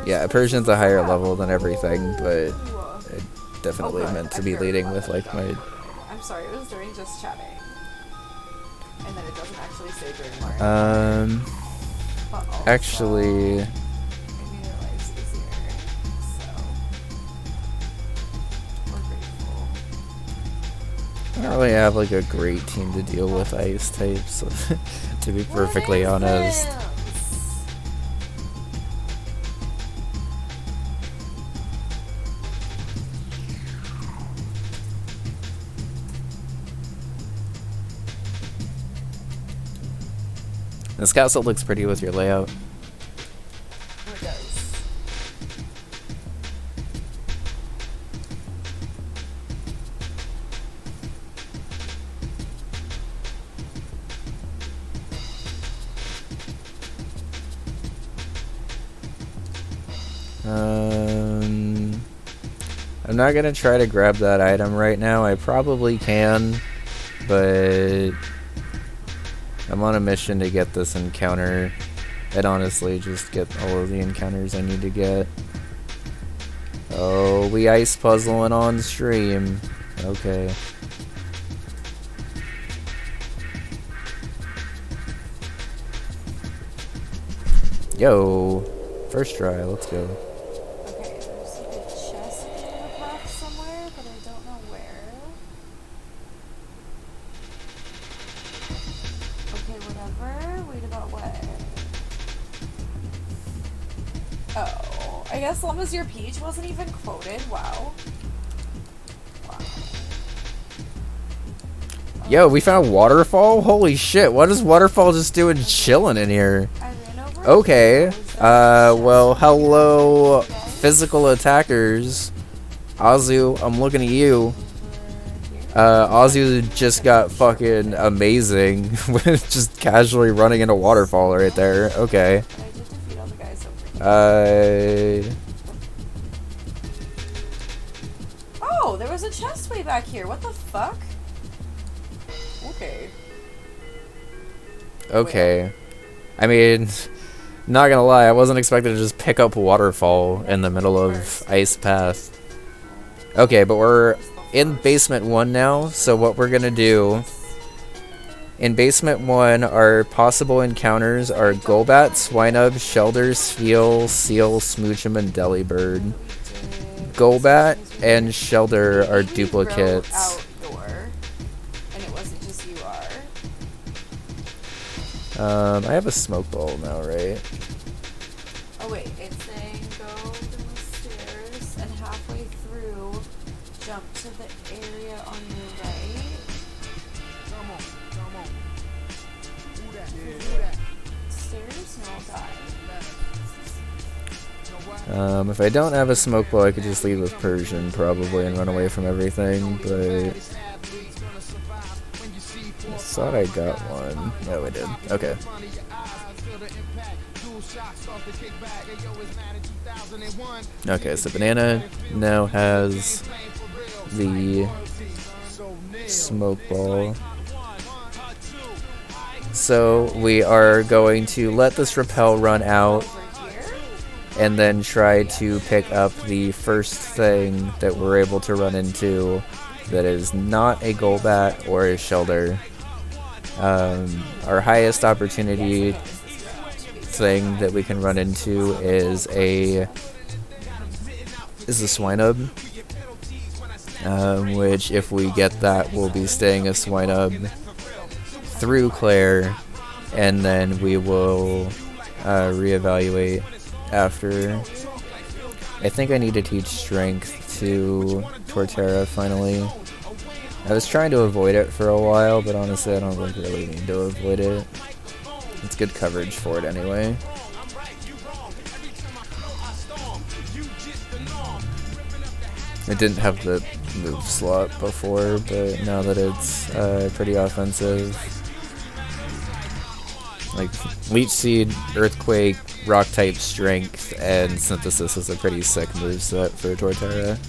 Yeah, Persian's a higher level than everything, but I definitely meant to be leading with like my... I'm sorry, it was during just chatting. And then it doesn't actually say during Mario. But also, Actually... I made our lives easier, so we're grateful. I don't really have like a great team to deal with ice types, to be perfectly honest. This castle looks pretty with your layout. It does. I'm not gonna try to grab that item right now. I probably can, but I'm on a mission to get this encounter, and honestly just get all of the encounters I need to get. Oh, we ice puzzling on stream. Okay. Yo, first try, let's go. Okay, there's like a chest in the path somewhere, but I don't know where. Okay, whatever. Wait, about what? Oh, I guess Lemazir Peach wasn't even quoted. Wow. Wow. Yo, we found Waterfall? Holy shit, what is Waterfall just doing chilling in here? I ran over. Okay, well, hello, physical attackers. Azu, I'm looking at you. Azu just got fucking amazing with just casually running into Waterfall right there. Okay. I did defeat all the guys over here. Oh, there was a chest way back here. What the fuck? Okay. Okay. I mean, Not gonna lie, I wasn't expecting to just pick up Waterfall in the middle of Ice Path. Okay, but we're in Basement 1 now, so what we're gonna do... In Basement 1, our possible encounters are Golbat, Swinub, Shelder, Spheal, Seal, Smoochum, and Delibird. Golbat and Shelder are duplicates. Outdoor, and it wasn't just you I have a Smoke Ball now, right? Oh wait, it's saying go down the stairs and halfway through, jump to the area on your right. Stairs? No, I'll die. If I don't have a Smoke Ball, I could just lead with Persian, probably, and run away from everything, but... I thought I got one. No, I did. Okay. Okay, so Banana now has the Smoke Ball. So we are going to let this Repel run out and then try to pick up the first thing that we're able to run into that is not a Golbat or a Shelder. Our highest opportunity thing that we can run into is a Swinub, which if we get that, we'll be staying a Swinub through Claire, and then we will reevaluate after. I think I need to teach Strength to Torterra finally. I was trying to avoid it for a while, but honestly I don't really need to avoid it. It's good coverage for it anyway. It didn't have the move slot before, but now that it's pretty offensive. Like, Leech Seed, Earthquake, Rock type Strength, and Synthesis is a pretty sick moveset for Torterra.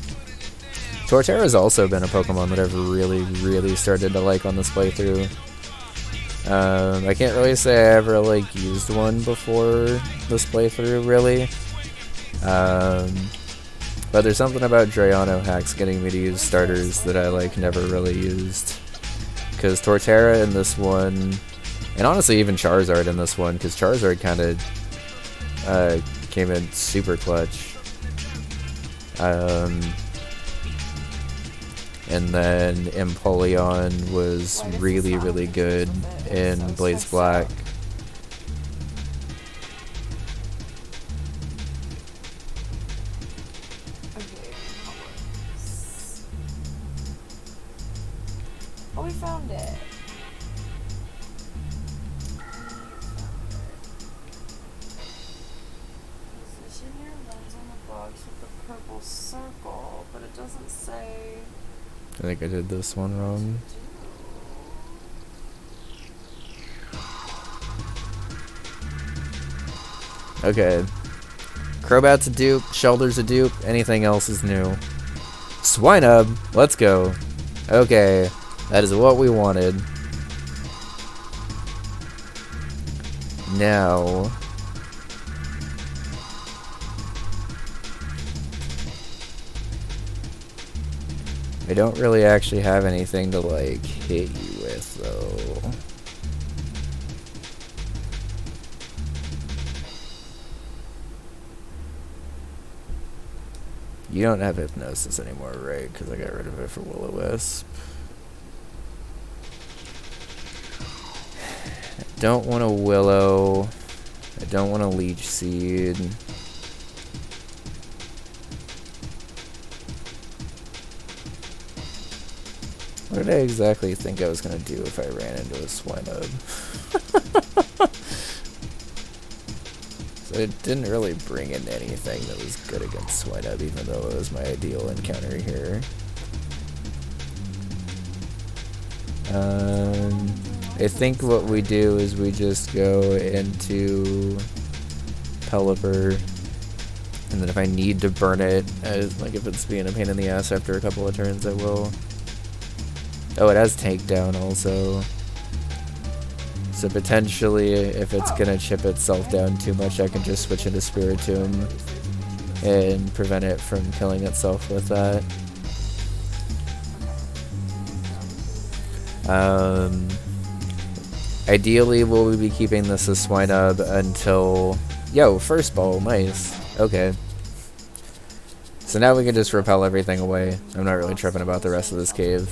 Torterra's also been a Pokemon that I've really started to like on this playthrough. I can't really say I ever like used one before this playthrough, really. But there's something about Drayano hacks getting me to use starters that I like never really used. Because Torterra in this one, and honestly even Charizard in this one, because Charizard kind of came in super clutch. And then Empoleon was really good in Blaze Black. Oh, we found it. Position your lens on the box with the purple circle, but it doesn't say. I think I did this one wrong. Okay. Crobat's a dupe, Shelder's a dupe, anything else is new. Swinub! Let's go. Okay, that is what we wanted. Now... I don't really actually have anything to, like, hit you with, though. You don't have Hypnosis anymore, right? Because I got rid of it for Will-O-Wisp. I don't want a Willow. I don't want a Leech Seed. What did I exactly think I was going to do if I ran into a Swinub? So it didn't really bring in anything that was good against Swinub, even though it was my ideal encounter here. I think what we do is we just go into Pelipper, and then if I need to burn it, like if it's being a pain in the ass after a couple of turns, I will. Oh, it has Takedown also. So potentially, if it's gonna chip itself down too much, I can just switch into Spiritomb and prevent it from killing itself with that. Ideally, we'll be keeping this as Swinub until... Yo, first ball, nice. Okay. So now we can just repel everything away. I'm not really tripping about the rest of this cave.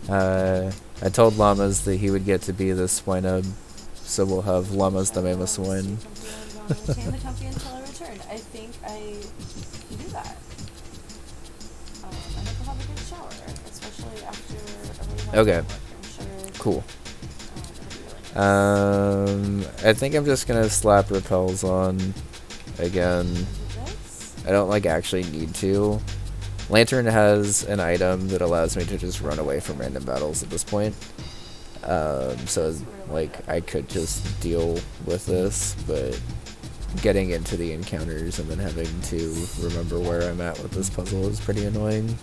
I told Llamas that he would get to be the Swinub, so we'll have Llamas the Mammoth win. Retain the comfy until I return. I think I can do that. I hope I'll have a good shower, especially after a really long Okay. work. I'm sure. Cool. It'll be really nice. I think I'm just gonna slap repels on again. Is it this? I don't actually need to. Lantern has an item that allows me to just run away from random battles at this point. So I could just deal with this, but getting into the encounters and then having to remember where I'm at with this puzzle is pretty annoying.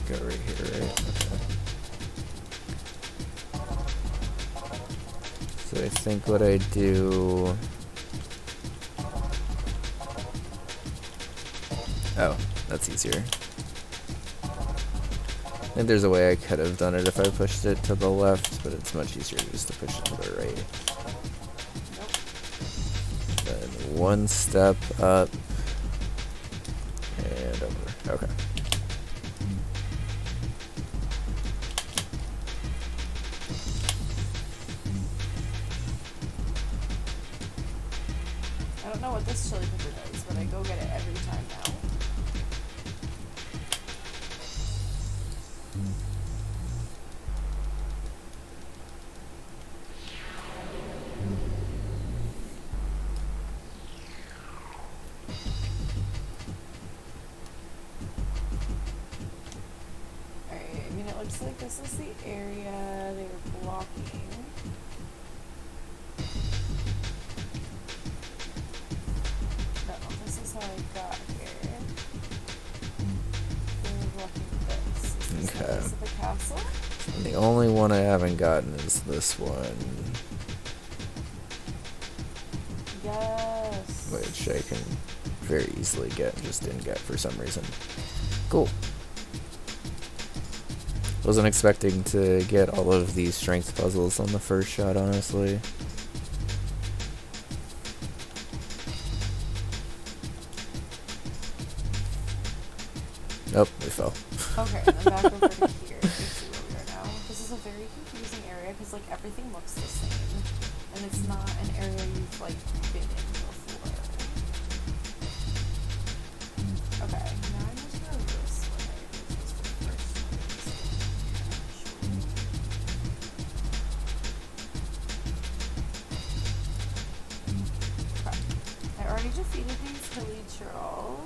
Go right here, right? Okay. So I think what I do... Oh, that's easier. I think there's a way I could have done it if I pushed it to the left, but it's much easier just to push it to the right. Then one step up and over. Okay. I don't know what this chili pepper does, but I go get it every time now. Alright, I mean, it looks like this is the area they were blocking. No, this is how I got here. They were blocking this. Is this the Okay. base of the castle? The only one I haven't gotten is this one, Yes. which I can very easily get, just didn't get for some reason. Cool. Wasn't expecting to get all of these strength puzzles on the first shot, honestly. Nope, we fell. Okay, then back over to here. You see where we are now. This is a very confusing area because everything looks the same, and it's not an area you've been in before. Okay, now I'm just gonna go this way. This is the first one. Okay, I already defeated these hilly trolls.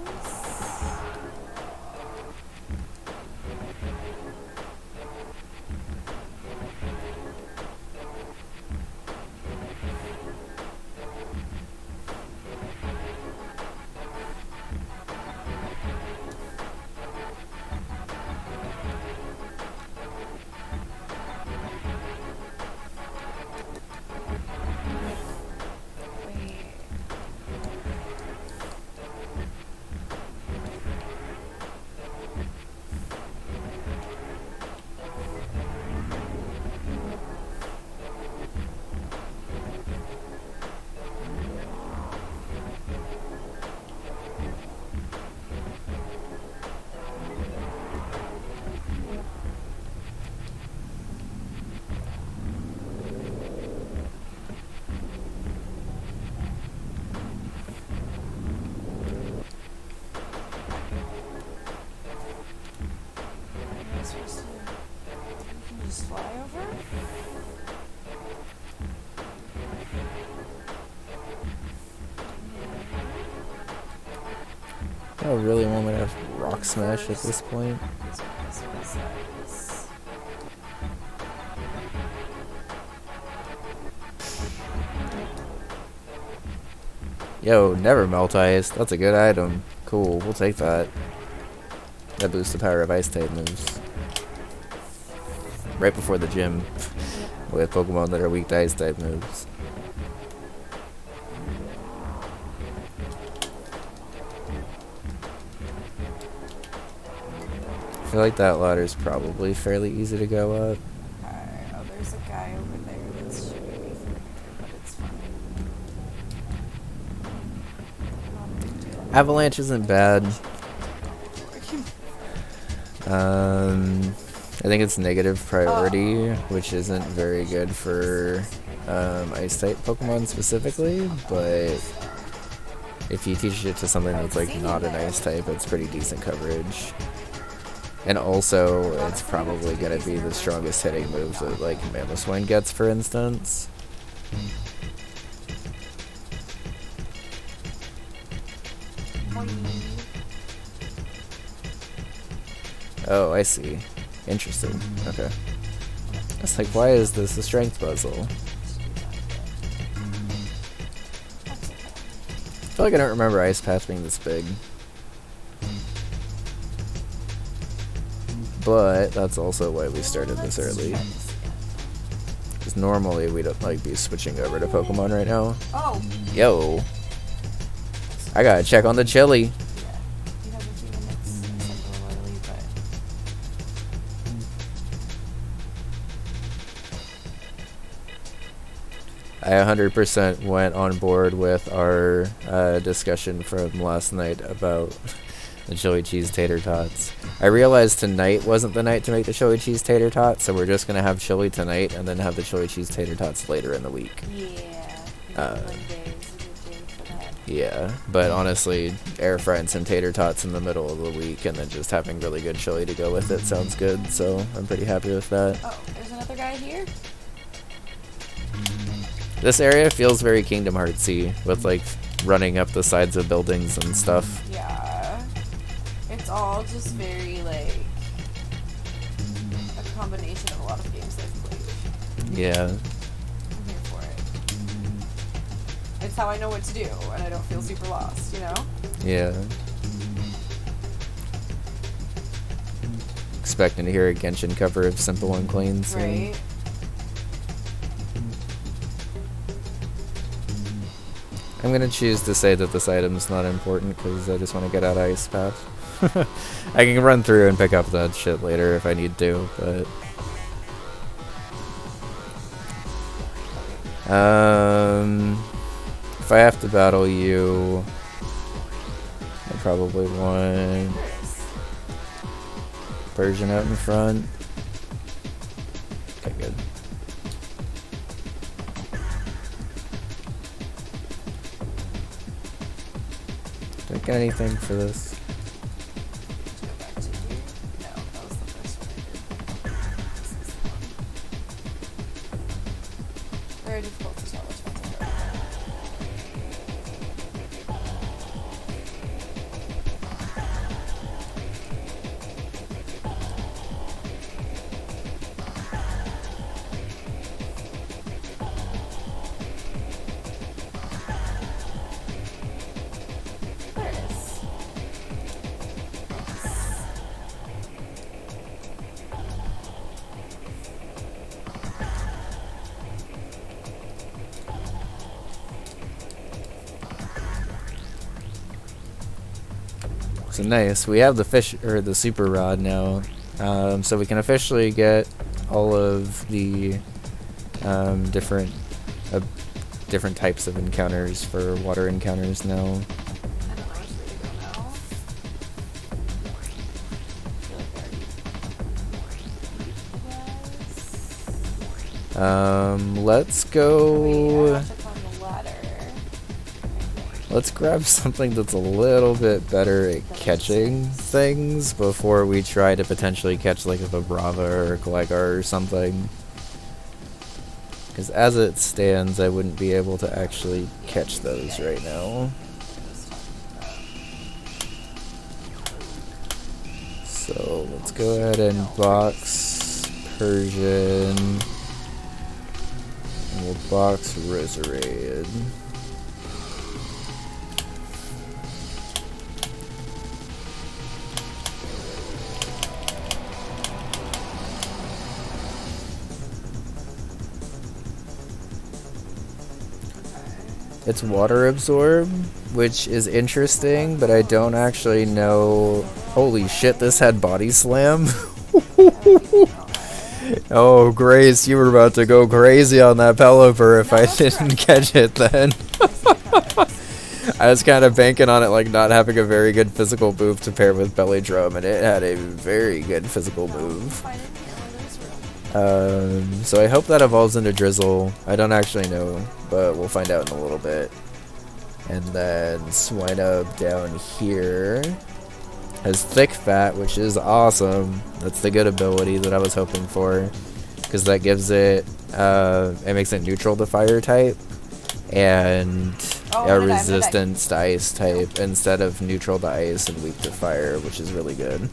Wait. Y'all really want me to have Rock Smash at this point? Yo, never melt ice. That's a good item. Cool, we'll take that. That boosts the power of ice type moves. Right before the gym. With Pokemon that are weak to ice type moves. I feel like that ladder is probably fairly easy to go up. Alright, oh, there's a guy over there that's shooting me from here, but it's fine. Not a big deal. Avalanche isn't bad. I think it's negative priority, which isn't very good for ice type Pokemon specifically, but if you teach it to something that's like not an ice type, it's pretty decent coverage. And also, it's probably gonna be the strongest hitting move that like Mamoswine gets, for instance. Oh, I see. Interesting. Okay. It's like, why is this a strength puzzle? I feel like I don't remember Ice Path being this big. But that's also why we started this early. Because normally we don't like be switching over to Pokemon right now. Oh! Yo! I gotta check on the chili. You have a few minutes. I said a little early, but... I 100% went on board with our discussion from last night about the chili cheese tater tots. I realized tonight wasn't the night to make the chili cheese tater tots, so we're just gonna have chili tonight and then have the chili cheese tater tots later in the week. Yeah. Monday is a good day for that. Yeah, but honestly, air frying some tater tots in the middle of the week and then just having really good chili to go with it sounds good, so I'm pretty happy with that. Oh, there's another guy here? This area feels very Kingdom Heartsy, with like running up the sides of buildings and stuff. Yeah. It's all just very, like, a combination of a lot of games I've played. Yeah. I'm here for it. It's how I know what to do, and I don't feel super lost, you know? Yeah. Expecting to hear a Genshin cover of Simple and Clean soon. Right? I'm gonna choose to say that this item's not important because I just want to get out of Ice Path. I can run through and pick up that shit later if I need to, but... if I have to battle you, I probably want Persian out in front. Okay, good. Do I get anything for this? Go back to here. No, that was the first one I did. This is the one. Very difficult to tell which ones I heard. There it is. So nice. We have the fish or the super rod now, so we can officially get all of the different different types of encounters for water encounters now. I don't know which way to go now. I feel like I already Let's Oh, go. wait, I have to climb the ladder. Let's grab something that's a little bit better at catching things before we try to potentially catch like a Vibrava or a Gligar or something. Because as it stands, I wouldn't be able to actually catch those right now. Let's go ahead and box Persian. And we'll box Roserade. It's water absorb, which is interesting, but I don't actually know. Holy shit, this had body slam. Oh, Grace, you were about to go crazy on that Pelipper if I didn't catch it then. I was kind of banking on it like not having a very good physical move to pair with Belly Drum, and it had a very good physical move. So I hope that evolves into Drizzle. I don't actually know, but we'll find out in a little bit. And then Swinub down here has Thick Fat, which is awesome. That's the good ability that I was hoping for, because that gives it, it makes it neutral to Fire type, and a resistance to Ice type instead of neutral to Ice and weak to Fire, which is really good.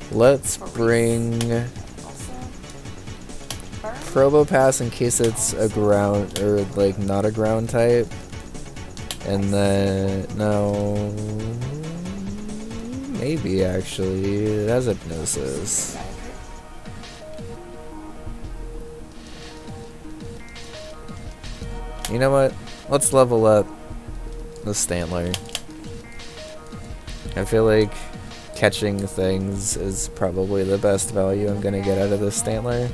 Let's bring Probopass in case it's a ground, or like not a ground type. And then, no, maybe actually, it has Hypnosis. You know what? Let's level up the Stantler. I feel like catching things is probably the best value I'm gonna get out of this Stantler.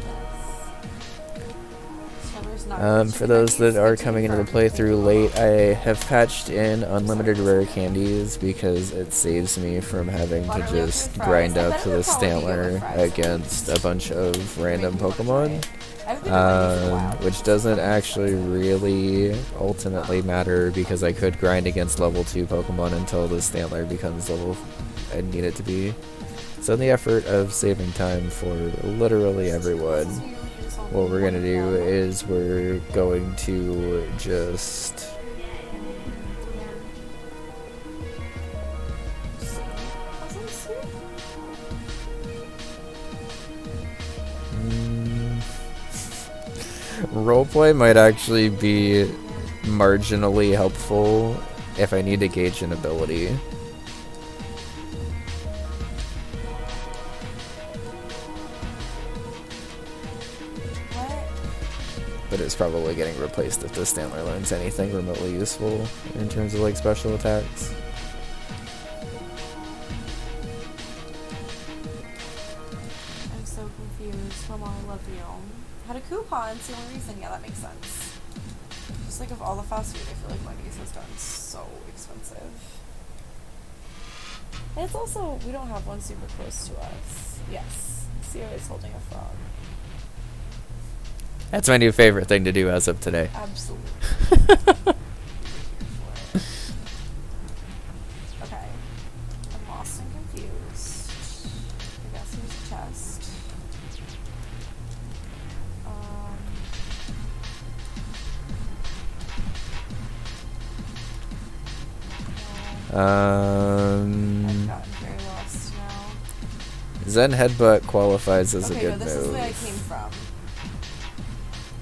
For those that are coming into the playthrough late, I have patched in unlimited rare candies because it saves me from having to just grind up to the Stantler against a bunch of random Pokemon, which doesn't actually really ultimately matter because I could grind against level 2 Pokemon until the Stantler becomes level I need it to be. So in the effort of saving time for literally everyone, what we're going to do is we're going to just roleplay might actually be marginally helpful if I need to gauge an ability. But it's probably getting replaced if the Stantler learns anything remotely useful in terms of like special attacks. I'm so confused. Mama, I love you. Had a coupon, it's the only reason. Yeah, that makes sense. Just like of all the fast food, I feel like Wendy's has gotten so expensive. And it's also, we don't have one super close to us. Yes, Sierra is holding a frog. That's my new favorite thing to do as of today. Absolutely. Okay. I'm lost and confused. I guess here's a chest. I've gotten very lost now. Zen Headbutt qualifies as a good this is move. where I came from.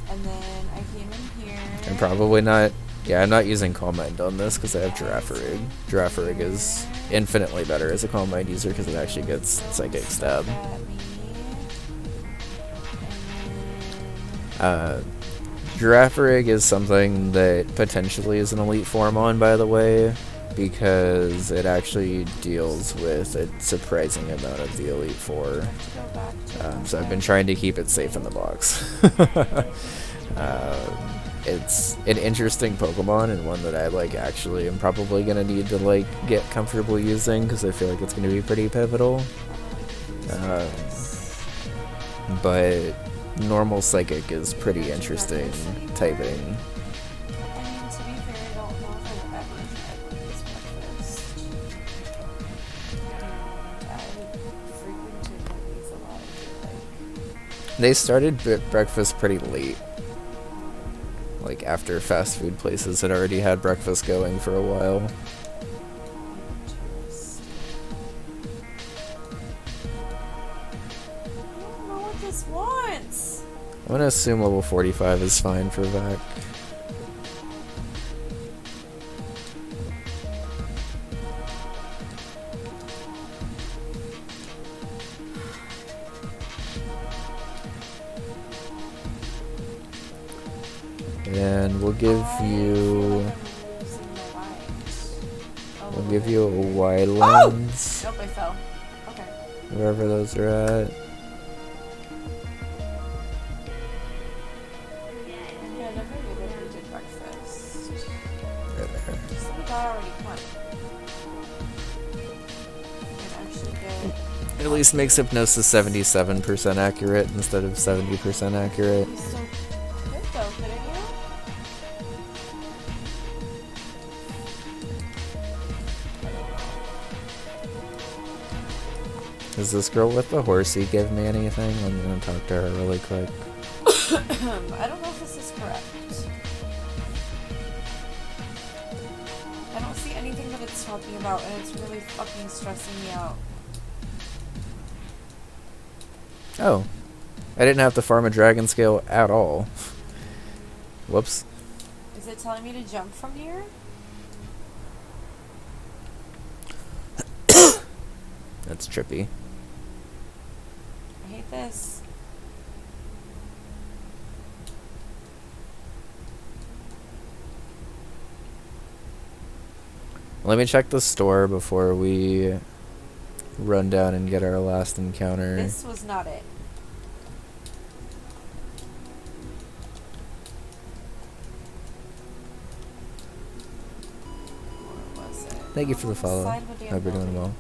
And then I came in here. I'm probably not. Yeah, I'm not using Calm Mind on this because I have Girafarig. Girafarig is infinitely better as a Calm Mind user because it actually gets Psychic Stab. Girafarig is something that potentially is an elite form on, by the way, because it actually deals with a surprising amount of the Elite Four. So I've been trying to keep it safe in the box. It's an interesting Pokemon and one that I like actually am probably gonna need to like get comfortable using because I feel like it's gonna be pretty pivotal. But normal Psychic is pretty interesting typing. They started breakfast pretty late. Like after fast food places had already had breakfast going for a while. gonna assume level 45 is fine for Vac. And we'll give you... We'll give you a wide lens. Nope, I fell. Okay. Wherever those are at. Yeah, I never knew that we did breakfast. Right there. Some guy already won. Actually good. At least makes hypnosis 77% accurate instead of 70% accurate. You still could though, couldn't you? Is this girl with the horsey give me anything? I'm gonna talk to her really quick. I don't know if this is correct. I don't see anything that it's talking about, and it's really fucking stressing me out. Oh. I didn't have to farm a dragon scale at all. Whoops. Is it telling me to jump from here? That's trippy. I hate this. Let me check the store before we run down and get our last encounter. This was not it. What was it? Thank you for the follow. Side of a damn Hope you're doing building. well.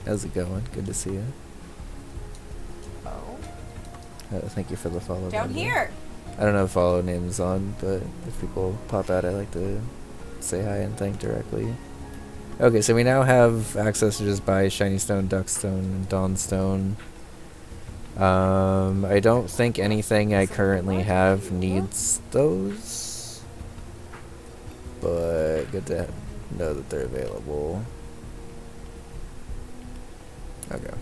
How's it going? Good to see you. Oh. Thank you for the follow. Down by the way. here! I don't have follow names on, but if people pop out, I like to say hi and thank directly. Okay, so we now have access to just buy Shiny Stone, Duckstone, and Dawnstone. I don't think anything I currently have needs those, but good to know that they're available. Okay.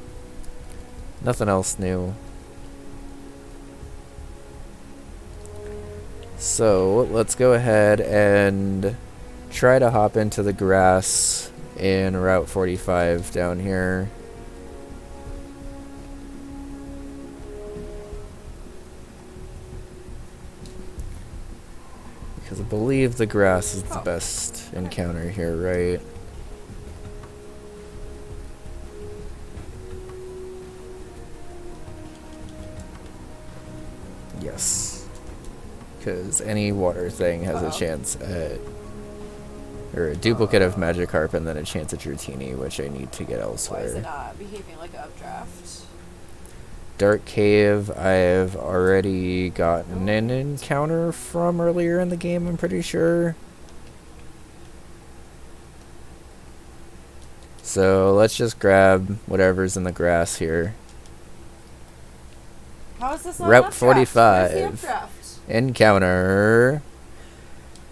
Nothing else new. So let's go ahead and try to hop into the grass in Route 45 down here. Because I believe the grass is the best encounter here, right? Yes. Because any water thing has a chance at... Or a duplicate of Magikarp and then a chance at Dratini, which I need to get Why is it elsewhere. not behaving like an updraft? Dark Cave, I've already gotten an encounter from earlier in the game, I'm pretty sure. So let's just grab whatever's in the grass here. How is this not Route an updraft? Where's 45. the updraft? Encounter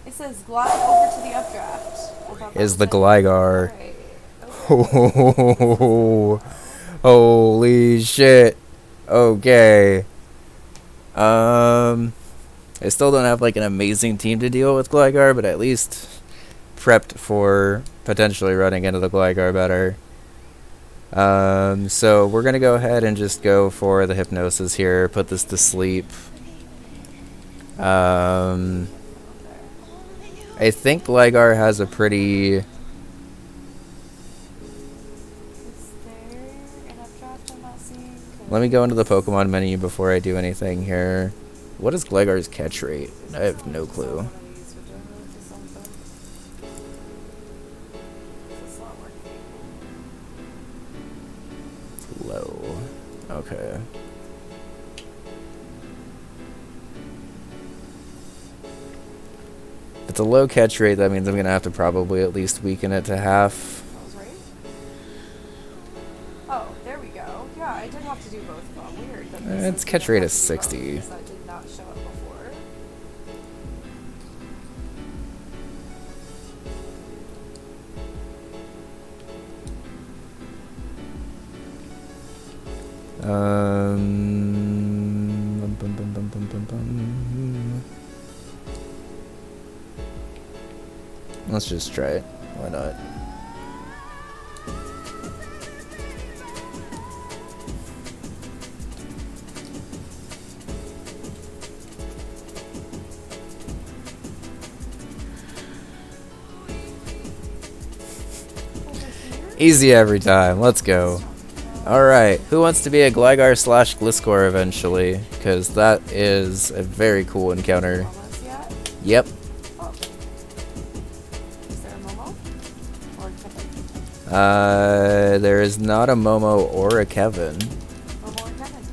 It says glide over to the updraft. I thought that is was the it. Gligar. Alright. Oh, holy shit. Okay. I still don't have like an amazing team to deal with Gligar, but at least prepped for potentially running into the Gligar better. So we're gonna go ahead and just go for the Hypnosis here, put this to sleep. I think Gligar has a pretty... Is there an updraft I'm not seeing? Let me go into the Pokemon menu before I do anything here. What is Gligar's catch rate? I have no clue. Low. Okay. If it's a low catch rate, that means I'm going to have to probably at least weaken it to half. I was right. Oh, there we go. Yeah, I did have to do both of them. Weird. That this Its is catch gonna rate have is to be both, 60. because that did not show up before. Let's just try it. Why not? Easy every time. Let's go. Alright, who wants to be a Gligar slash Gliscor eventually? Because that is a very cool encounter. Yep. Oh. Is there a Momo? Or Kevin? There is not a Momo or a Kevin. Momo or Kevin?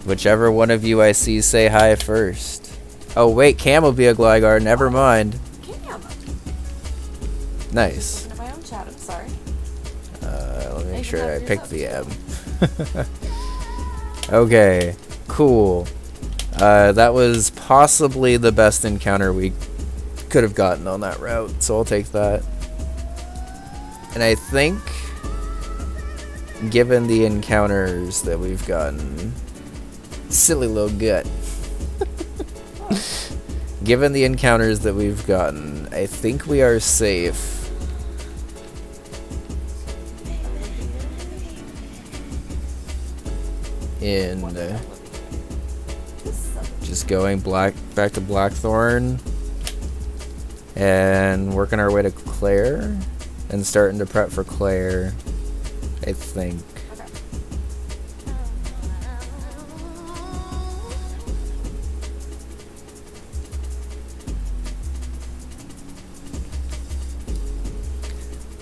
Whichever one of you I see say hi first. Oh wait, Cam will be a Gligar, never mind. Cam! Nice. Looking at my own chat, I'm sorry. Let me make sure I picked the M. Okay, cool. That was possibly the best encounter we could have gotten on that route, so I'll take that. And I think, given the encounters that we've gotten, silly little gut. Given the encounters that we've gotten, I think we are safe. In just going back to Blackthorn and working our way to Claire and starting to prep for Claire, I think.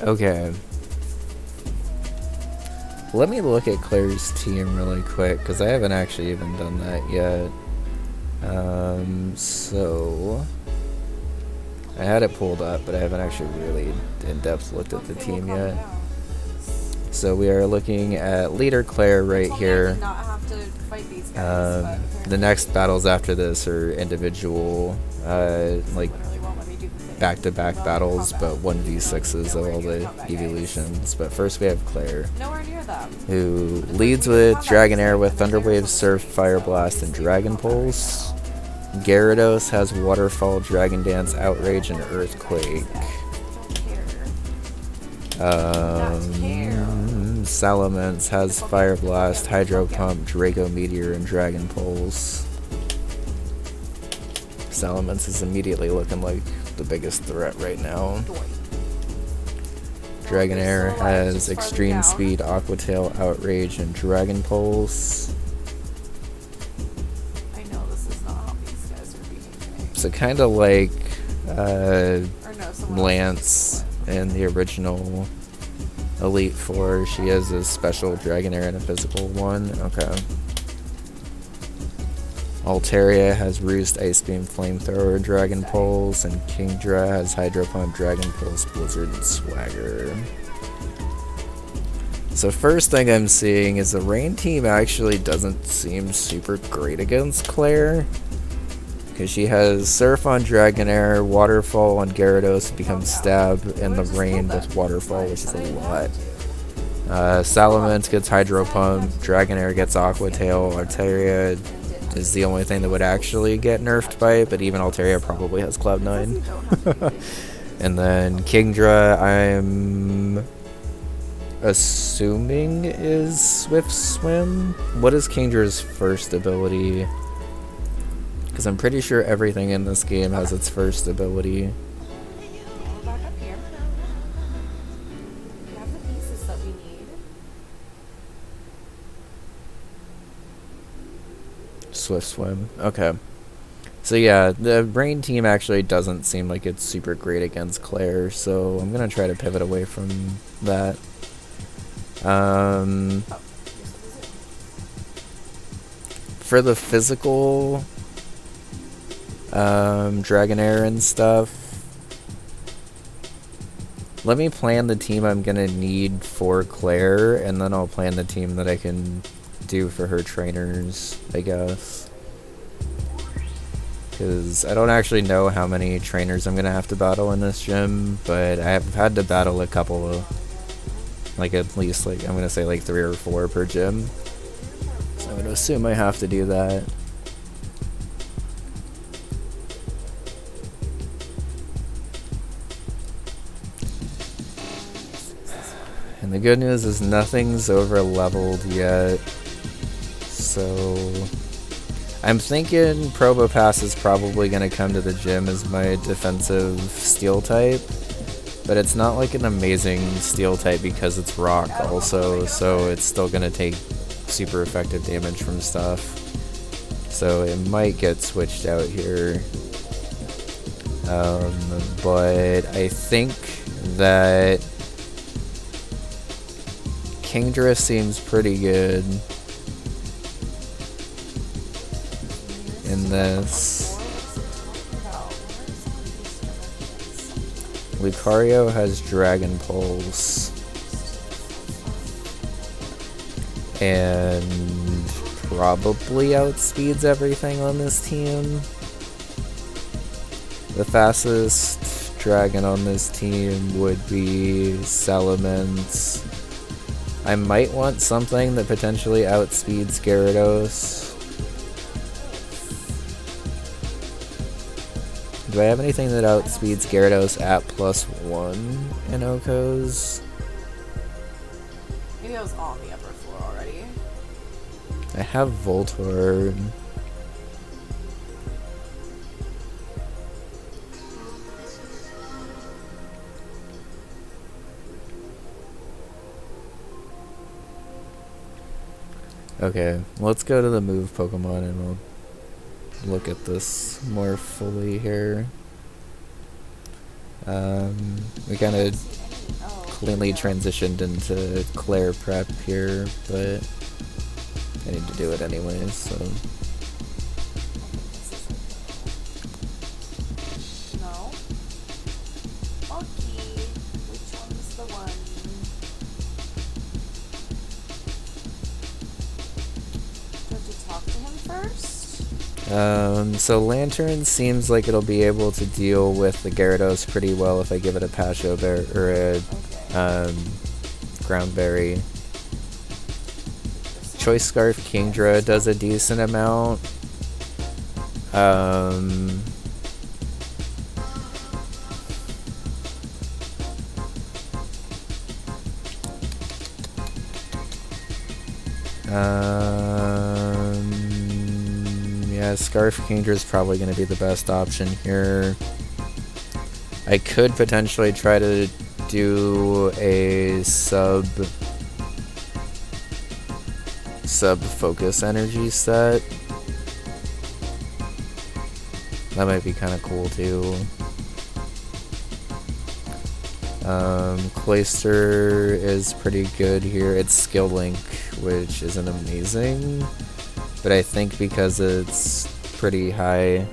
Okay. Let me look at Claire's team really quick, because I haven't actually even done that yet. So I had it pulled up, but I haven't actually really in-depth looked at the team yet. So we are looking at leader Claire right here. The next battles after this are individual, like back-to-back battles, but 1v6s of all the evolutions. But first we have Claire, who leads with Dragonair with Thunder Wave, Surf, Fire Blast, and Dragon Pulse. Gyarados has Waterfall, Dragon Dance, Outrage, and Earthquake. Salamence has Fire Blast, Hydro Pump, Draco Meteor, and Dragon Pulse. Salamence is immediately looking like the biggest threat right now. Dragonair has Extreme Speed, Aqua Tail, Outrage, and Dragon Pulse. I know this is not how these guys are behaving. So kind of like Lance in the original Elite Four. She has a special Dragonair and a physical one. Okay. Altaria has Roost, Ice Beam, Flamethrower, Dragon Pulse, and Kingdra has Hydro Pump, Dragon Pulse, Blizzard, and Swagger. So first thing I'm seeing is the Rain team actually doesn't seem super great against Claire, because she has Surf on Dragonair, Waterfall on Gyarados, becomes Stab, and the Rain with Waterfall, which is a lot. Salamence gets Hydro Pump, Dragonair gets Aqua Tail, Altaria is the only thing that would actually get nerfed by it, but even Altaria probably has Cloud9. And then Kingdra, I'm assuming is Swift Swim. What is Kingdra's first ability? Because I'm pretty sure everything in this game has its first ability. We're back up here. We have the pieces that we need. Swift Swim. Okay. So yeah, the Brain team actually doesn't seem like it's super great against Claire, so I'm going to try to pivot away from that. For the physical Dragonair and stuff, let me plan the team I'm going to need for Claire, and then I'll plan the team that I can do for her trainers, I guess. Because I don't actually know how many trainers I'm going to have to battle in this gym, but I have had to battle a couple of, like at least, like I'm going to say like 3 or 4 per gym. I would assume I have to do that. And the good news is nothing's over leveled yet. So I'm thinking Probopass is probably going to come to the gym as my defensive steel type. But it's not like an amazing steel type because it's rock also, so it's still going to take super effective damage from stuff. So it might get switched out here. But I think that Kingdra seems pretty good in this. Lucario has Dragon Pulse. And probably outspeeds everything on this team. The fastest dragon on this team would be Salamence. I might want something that potentially outspeeds Gyarados. Do I have anything that outspeeds Gyarados at +1 in Okos? Maybe I was on the upper floor already. I have Voltorb. Okay, let's go to the move Pokemon and we'll look at this more fully here. We kind of cleanly transitioned into Claire prep here, but I need to do it anyways, so. No. Okay. Which one's the one? Do I have to talk to him first? So Lantern seems like it'll be able to deal with the Gyarados pretty well if I give it a Pasho Berry or a Ground Berry. Choice Scarf Kingdra does a decent amount. Yeah, Scarf Kingdra is probably going to be the best option here. I could potentially try to do a sub focus energy set. That might be kind of cool too. Clayster is pretty good here. It's Skill Link, which isn't amazing, but I think because it's pretty high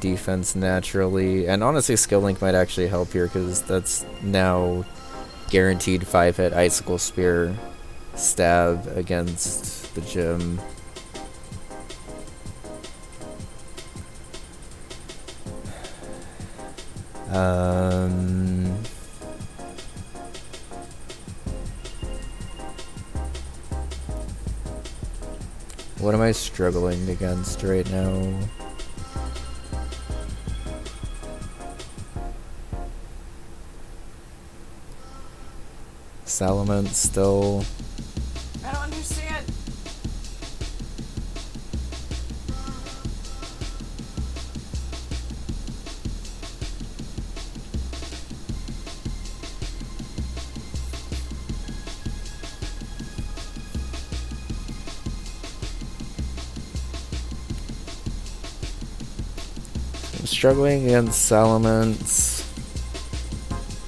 defense naturally, and honestly Skill Link might actually help here because that's now guaranteed 5-hit Icicle Spear stab against the gym. What am I struggling against right now? Salamence still. I don't understand. I'm struggling against Salamence.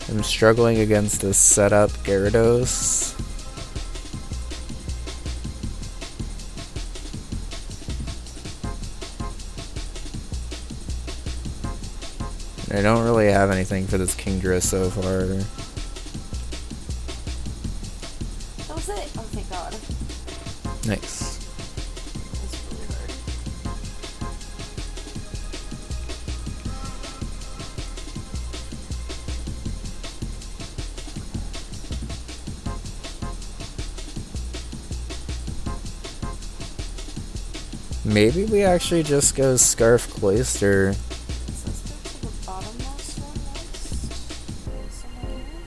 I'm struggling against a setup Gyarados. I don't really have anything for this Kingdra so far. That was it. Oh, thank God. Nice. It's really hard. Maybe we actually just go Scarf Cloister. So let's go to the bottommost one next. Somewhere here.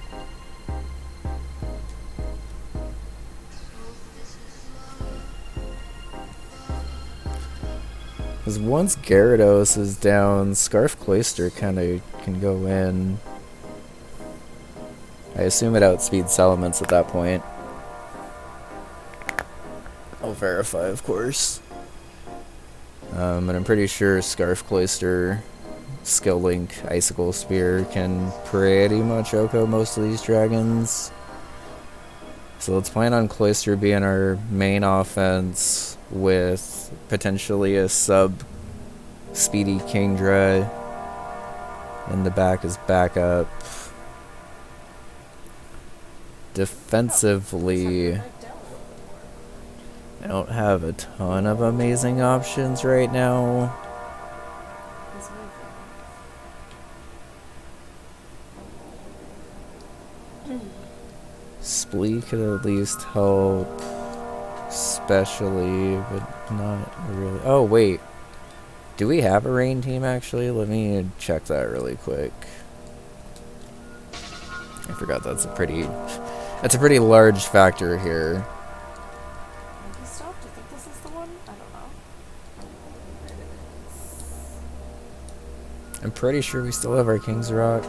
Because once Gyarados is down, Scarf Cloister kind of can go in. I assume it outspeeds Elements at that point. I'll verify, of course. And I'm pretty sure Scarf Cloister, Skill Link, Icicle Spear can pretty much OHKO most of these dragons. So let's plan on Cloister being our main offense with potentially a sub-speedy Kingdra in the back as backup. Defensively, I don't have a ton of amazing options right now. Splee could at least help, especially, but not really. Oh, wait. Do we have a rain team, actually? Let me check that really quick. I forgot that's a pretty large factor here. He stopped. I think this is the one. I don't know. There it is. I'm pretty sure we still have our King's Rock.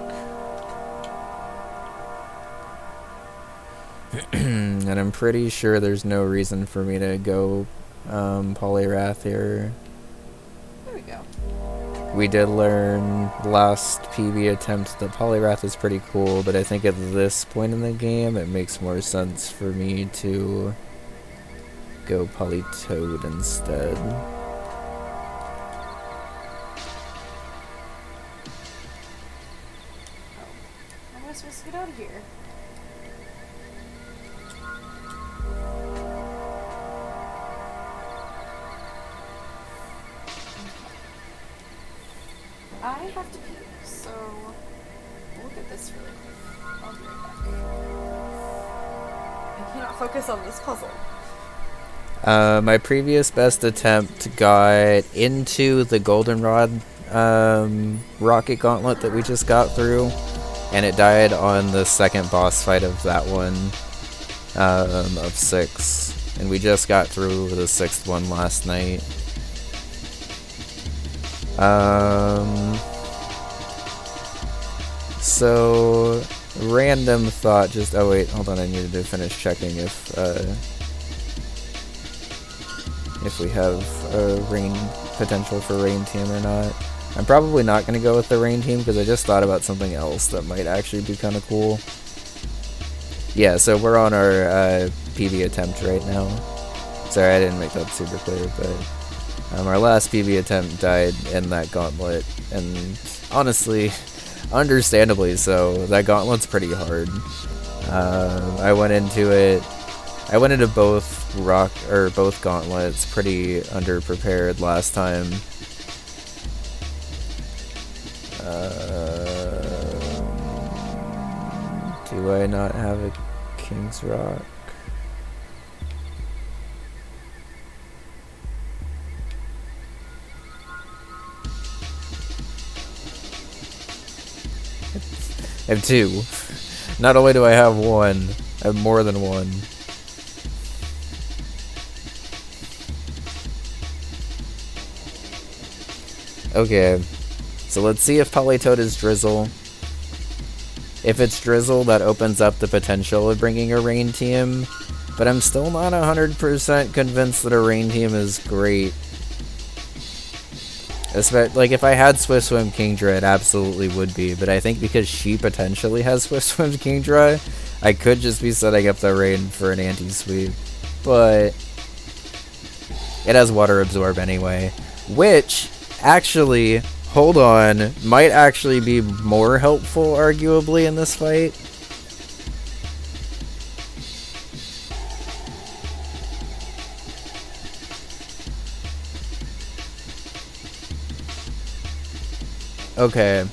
And I'm pretty sure there's no reason for me to go Poliwrath here. There we go. We did learn last PB attempt that Poliwrath is pretty cool, but I think at this point in the game it makes more sense for me to go Politoed instead. How am I supposed to get out of here? I have to pee, so look at this really quick. I'll be right back. I cannot focus on this puzzle. My previous best attempt got into the Goldenrod rocket gauntlet that we just got through, and it died on the second boss fight of that one of 6. And we just got through the 6th one last night. So random thought, just oh wait, hold on, I needed to finish checking if we have a rain potential for rain team or not. I'm probably not going to go with the rain team because I just thought about something else that might actually be kind of cool. Yeah, so we're on our PB attempt right now. Sorry, I didn't make that super clear, but our last PB attempt died in that gauntlet, and honestly, understandably so. That gauntlet's pretty hard. I went into both gauntlets pretty underprepared last time. Do I not have a King's Rock? I have 2. Not only do I have 1, I have more than 1. Okay, so let's see if Politoed is Drizzle. If it's Drizzle, that opens up the potential of bringing a rain team, but I'm still not 100% convinced that a rain team is great. Like, if I had Swift Swim Kingdra, it absolutely would be, but I think because she potentially has Swift Swim Kingdra, I could just be setting up the rain for an anti-sweep. But it has Water Absorb anyway, which, actually, hold on, might actually be more helpful, arguably, in this fight. Okay.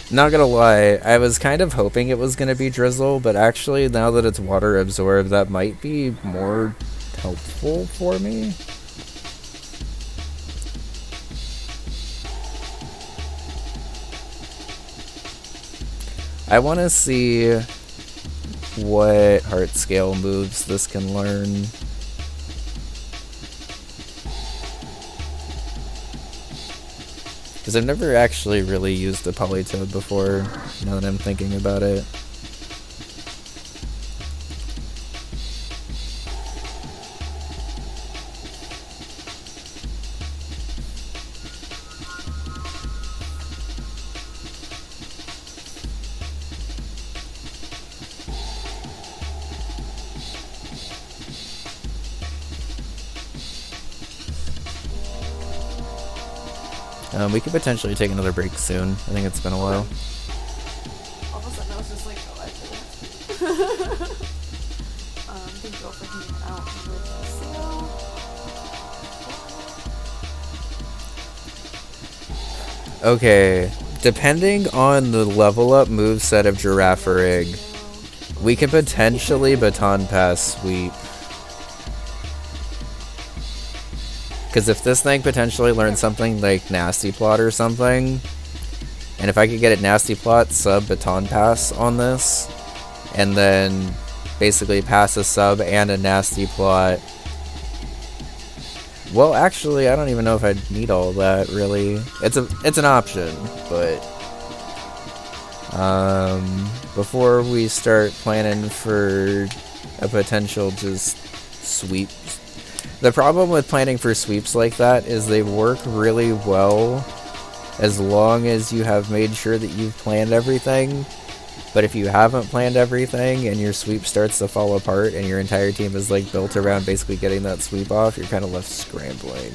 Not gonna lie, I was kind of hoping it was gonna be Drizzle, but actually, now that it's Water Absorb, that might be more helpful for me. I want to see what heart scale moves this can learn. Because I've never actually really used the Polytoad before, now that I'm thinking about it. We could potentially take another break soon. I think it's been a while. All of a sudden I was just like, oh, I did it. Thank you all for hanging out with Seal. Okay, depending on the level up moveset of Girafarig, we can potentially baton pass sweep. Because if this thing potentially learns something like Nasty Plot or something, and if I could get it Nasty Plot sub baton pass on this, and then basically pass a sub and a Nasty Plot. Well, actually, I don't even know if I'd need all that, really. It's an option, but before we start planning for a potential just sweep. The problem with planning for sweeps like that is they work really well as long as you have made sure that you've planned everything. But if you haven't planned everything and your sweep starts to fall apart and your entire team is like built around basically getting that sweep off, you're kind of left scrambling.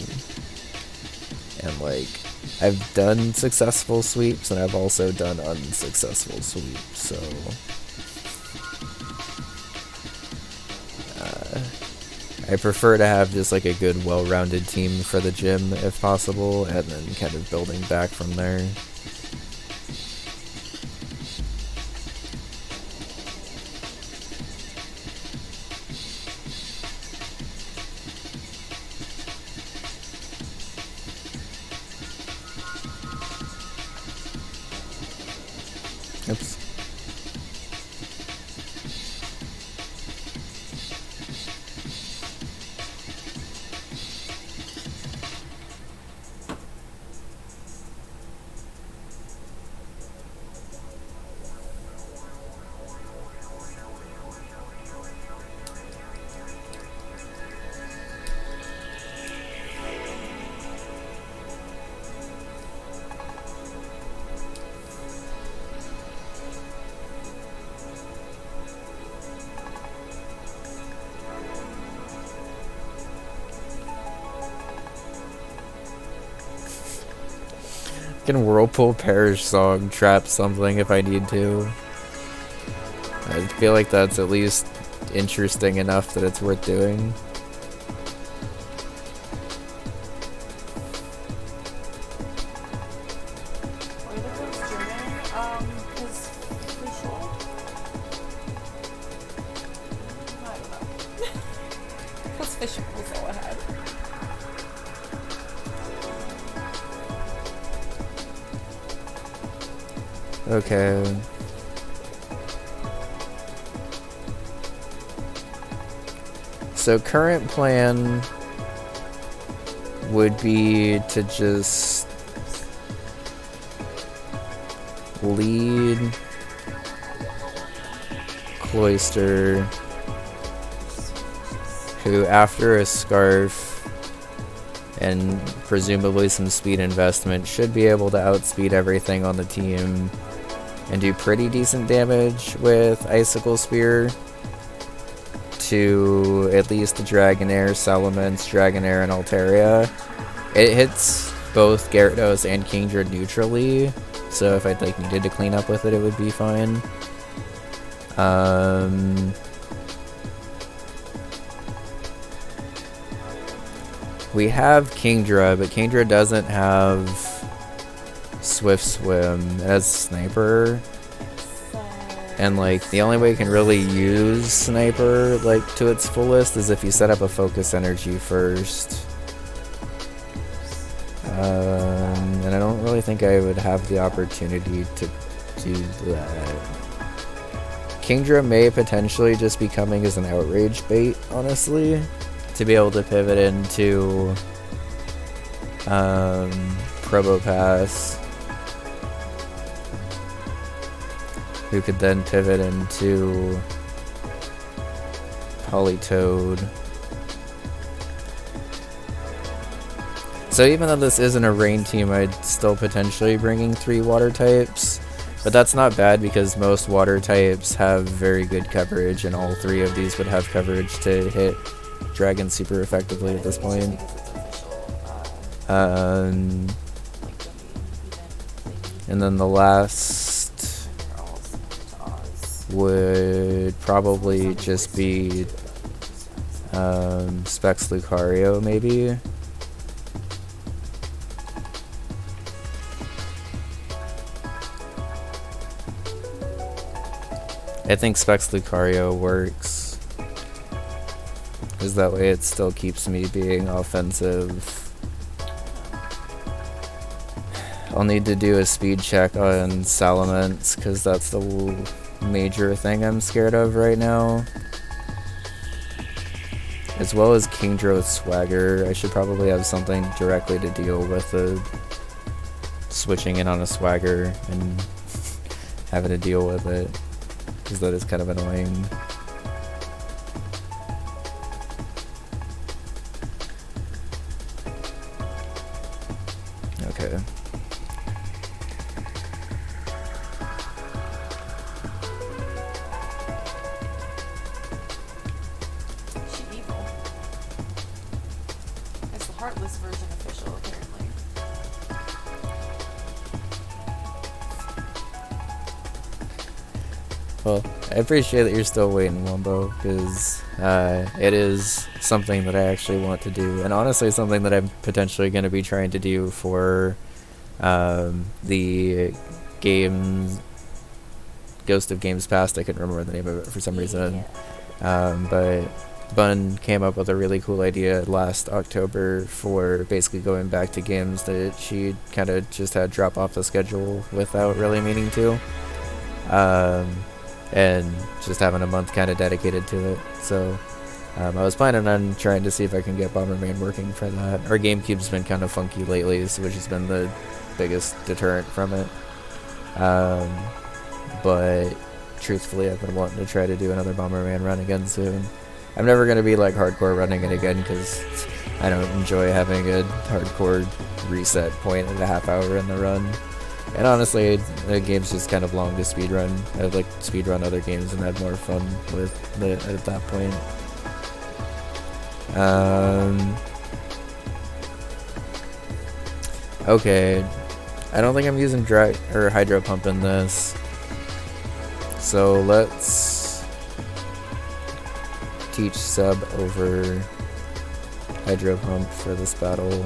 And like, I've done successful sweeps and I've also done unsuccessful sweeps, so I prefer to have just like a good, well-rounded team for the gym if possible, and then kind of building back from there. Oops. Can Whirlpool Parish song trap something if I need to? I feel like that's at least interesting enough that it's worth doing. Okay. So current plan would be to just lead Cloister, who after a scarf and presumably some speed investment should be able to outspeed everything on the team and do pretty decent damage with Icicle Spear to at least the Dragonair, Salamence, Dragonair, and Altaria. It hits both Gyarados and Kingdra neutrally, so if I like needed to clean up with it, it would be fine. We have Kingdra, but Kingdra doesn't have Swift Swim. It has Sniper. And like the only way you can really use sniper like to its fullest is if you set up a focus energy first. And I don't really think I would have the opportunity to do that. Kingdra may potentially just be coming as an outrage bait, honestly, to be able to pivot into Probopass, who could then pivot into Politoed. So even though this isn't a rain team, I'd still potentially bringing 3 water types. But that's not bad because most water types have very good coverage, and all 3 of these would have coverage to hit Dragon super effectively at this point. And then the last would probably just be Specs Lucario, maybe. I think Specs Lucario works, because that way it still keeps me being offensive. I'll need to do a speed check on Salamence, because that's the major thing I'm scared of right now. As well as Kingdra with Swagger. I should probably have something directly to deal with the switching in on a Swagger and having to deal with it, because that is kind of annoying. Okay. She evil. It's the Heartless version official, apparently. Well, I appreciate that you're still waiting, Wumbo, because it is something that I actually want to do, and honestly something that I'm potentially going to be trying to do for the games, Ghost of Games Past. I couldn't remember the name of it for some reason, but Bun came up with a really cool idea last October for basically going back to games that she kind of just had drop off the schedule without really meaning to. And just having a month kind of dedicated to it. So I was planning on trying to see if I can get Bomberman working for that. Our GameCube's been kind of funky lately, so which has been the biggest deterrent from it. But truthfully, I've been wanting to try to do another Bomberman run again soon. I'm never going to be like hardcore running it again, because I don't enjoy having a hardcore reset point at a half hour in the run. And honestly, the game's just kind of long to speedrun. I'd like to speedrun other games and have more fun with it at that point. Okay. I don't think I'm using Hydro Pump in this. So let's teach Sub over Hydro Pump for this battle.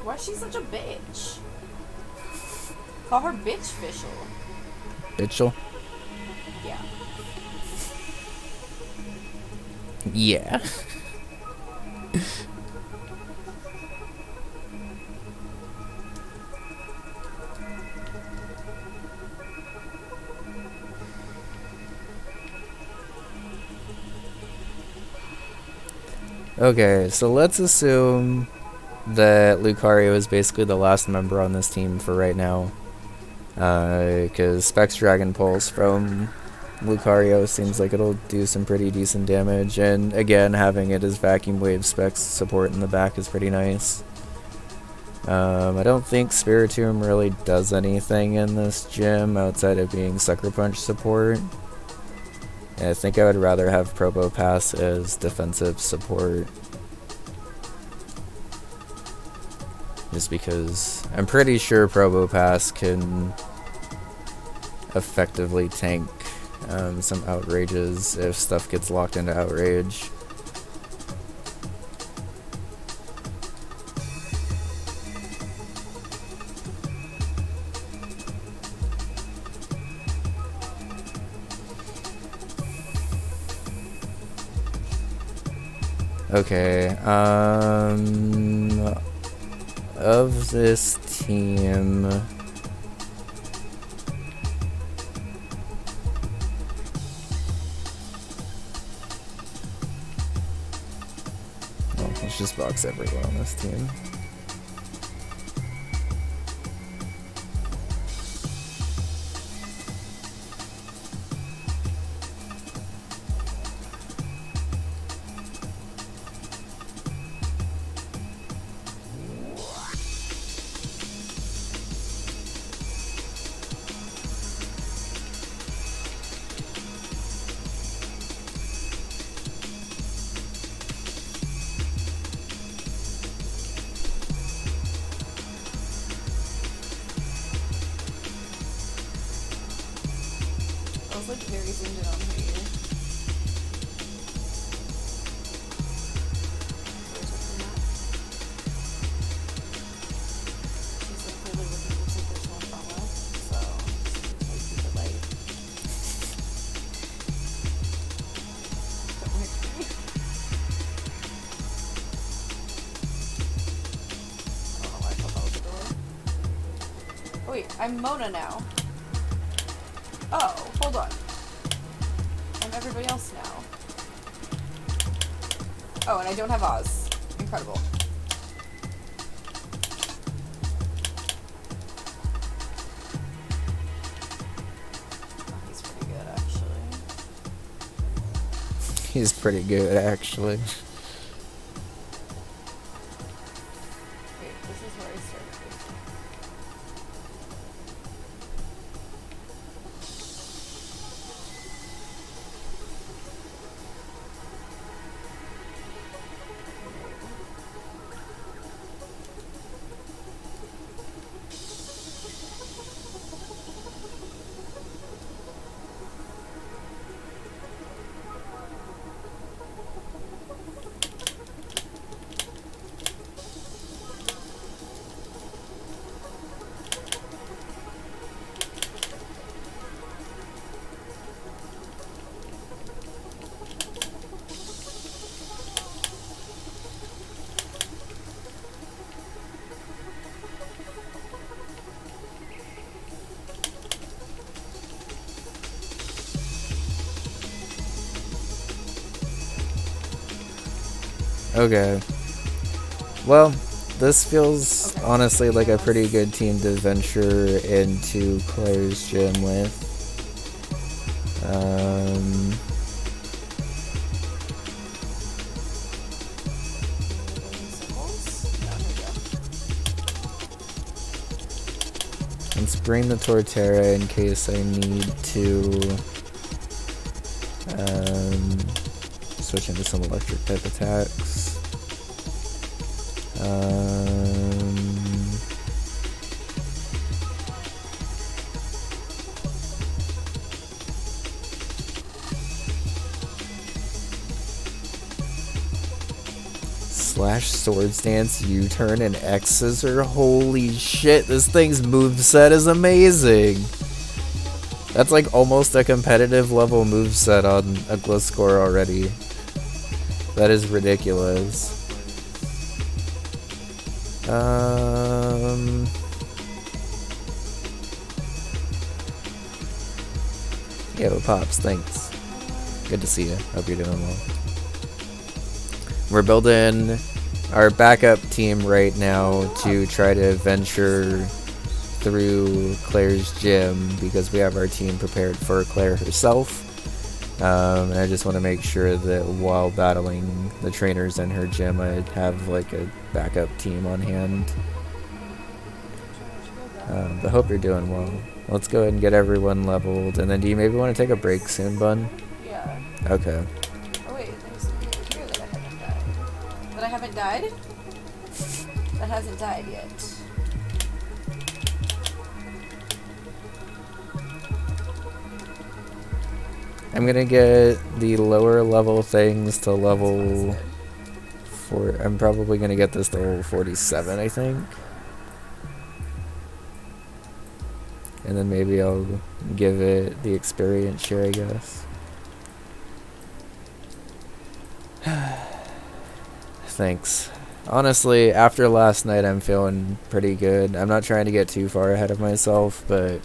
Why is she such a bitch? Call her bitch official. Bitchel? Yeah. Yeah. Okay, so let's assume that Lucario is basically the last member on this team for right now. Because Specs Dragon Pulse from Lucario seems like it'll do some pretty decent damage. And again, having it as Vacuum Wave Specs support in the back is pretty nice. I don't think Spiritomb really does anything in this gym outside of being Sucker Punch support. I think I would rather have Probopass as defensive support. Just because I'm pretty sure Probopass can effectively tank some outrages if stuff gets locked into outrage. Okay, of this team, well, let's just box everyone on this team. I was like very zoomed in on her ear. She's like clearly looking for some personal trauma, so like keep it light. Don't worry. I don't know why I thought that was a door. Oh wait, I'm Mona now. Oh, hold on. I'm everybody else now. Oh, and I don't have Oz. Incredible. Oh, he's pretty good, actually. He's pretty good, actually. Wait, this is where I started. Okay. Well, this feels honestly like a pretty good team to venture into Claire's gym with. Let's bring the Torterra in case I need to switch into some electric type attacks. Slash Swords Dance, U-turn, and X Scissor. Holy shit, this thing's moveset is amazing. That's like almost a competitive level moveset on a Gliscor already. That is ridiculous. Yo, Pops, thanks. Good to see you. Hope you're doing well. We're building our backup team right now to try to venture through Claire's gym because we have our team prepared for Claire herself. And I just want to make sure that while battling the trainers in her gym, I have like a backup team on hand. But hope you're doing well. Let's go ahead and get everyone leveled. And then do you maybe want to take a break soon, Bun? Yeah. Okay. Oh wait, there's something over here that I haven't died. That I haven't died? That hasn't died yet. I'm gonna get the lower level things to level 4. I'm probably gonna get this to level 47, I think. And then maybe I'll give it the experience share, I guess. Thanks. Honestly, after last night, I'm feeling pretty good. I'm not trying to get too far ahead of myself, but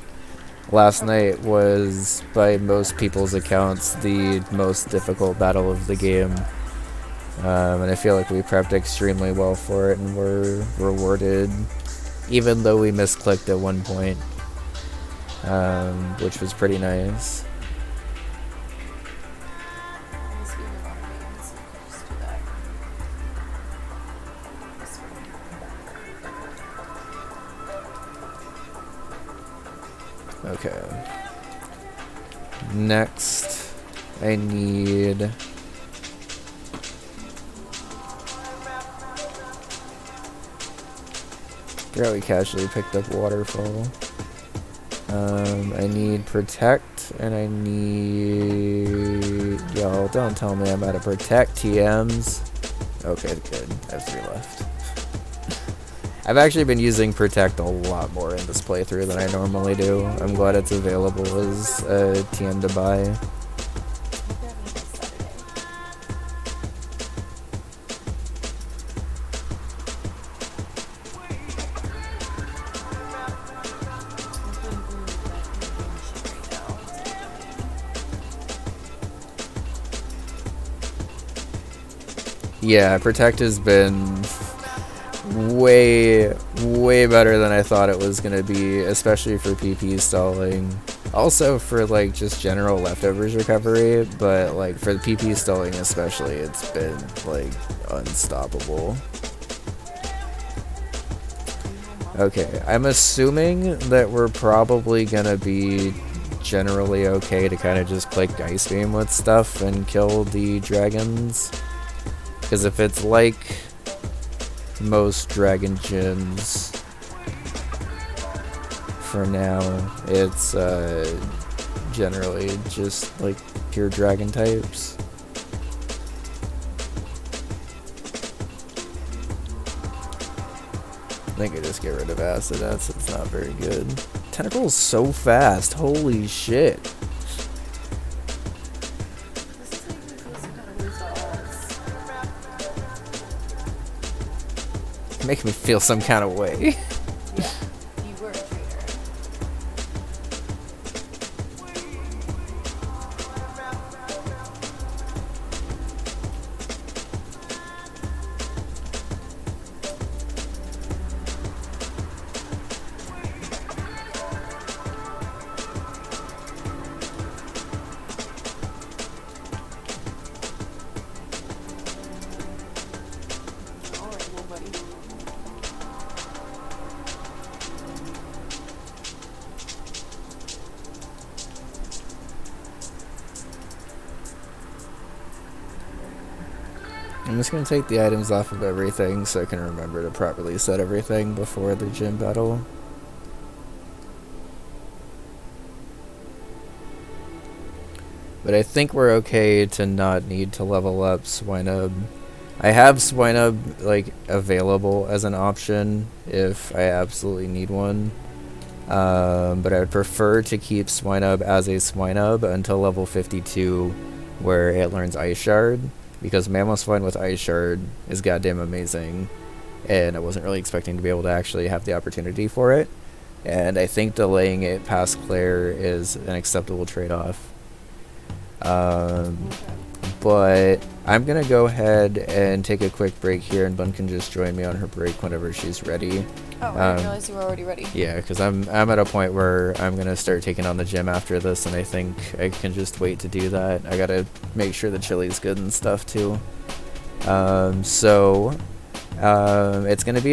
last night was, by most people's accounts, the most difficult battle of the game. And I feel like we prepped extremely well for it and were rewarded, even though we misclicked at one point, which was pretty nice. Okay. Next, I need... Yeah, we casually picked up Waterfall. I need Protect, and I need... Y'all, don't tell me I'm out of Protect TMs. Okay, good. I have 3 left. I've actually been using Protect a lot more in this playthrough than I normally do. I'm glad it's available as a TM to buy. Yeah, Protect has been way better than I thought it was gonna be, especially for PP stalling. Also for like just general leftovers recovery, but like for the PP stalling especially, it's been like unstoppable. Okay, I'm assuming that we're probably gonna be generally okay to kind of just click Ice Beam with stuff and kill the dragons. Because if it's like most dragon gyms for now, it's generally just like pure dragon types. I think I just get rid of acid. It's not very good. Tentacle's so fast. Holy shit. Make me feel some kind of way. Yeah, you were a traitor. Alright, little buddy. I'm just gonna take the items off of everything so I can remember to properly set everything before the gym battle. But I think we're okay to not need to level up Swinub. I have Swinub like available as an option if I absolutely need one. But I would prefer to keep Swinub as a Swinub until level 52 where it learns Ice Shard. Because Mamoswine with Ice Shard is goddamn amazing, and I wasn't really expecting to be able to actually have the opportunity for it, and I think delaying it past Claire is an acceptable trade-off. But I'm gonna go ahead and take a quick break here, and Bun can just join me on her break whenever she's ready. Oh, I didn't realize you were already ready. Yeah, because I'm at a point where I'm gonna start taking on the gym after this, and I think I can just wait to do that. I gotta make sure the chili's good and stuff too. So it's gonna be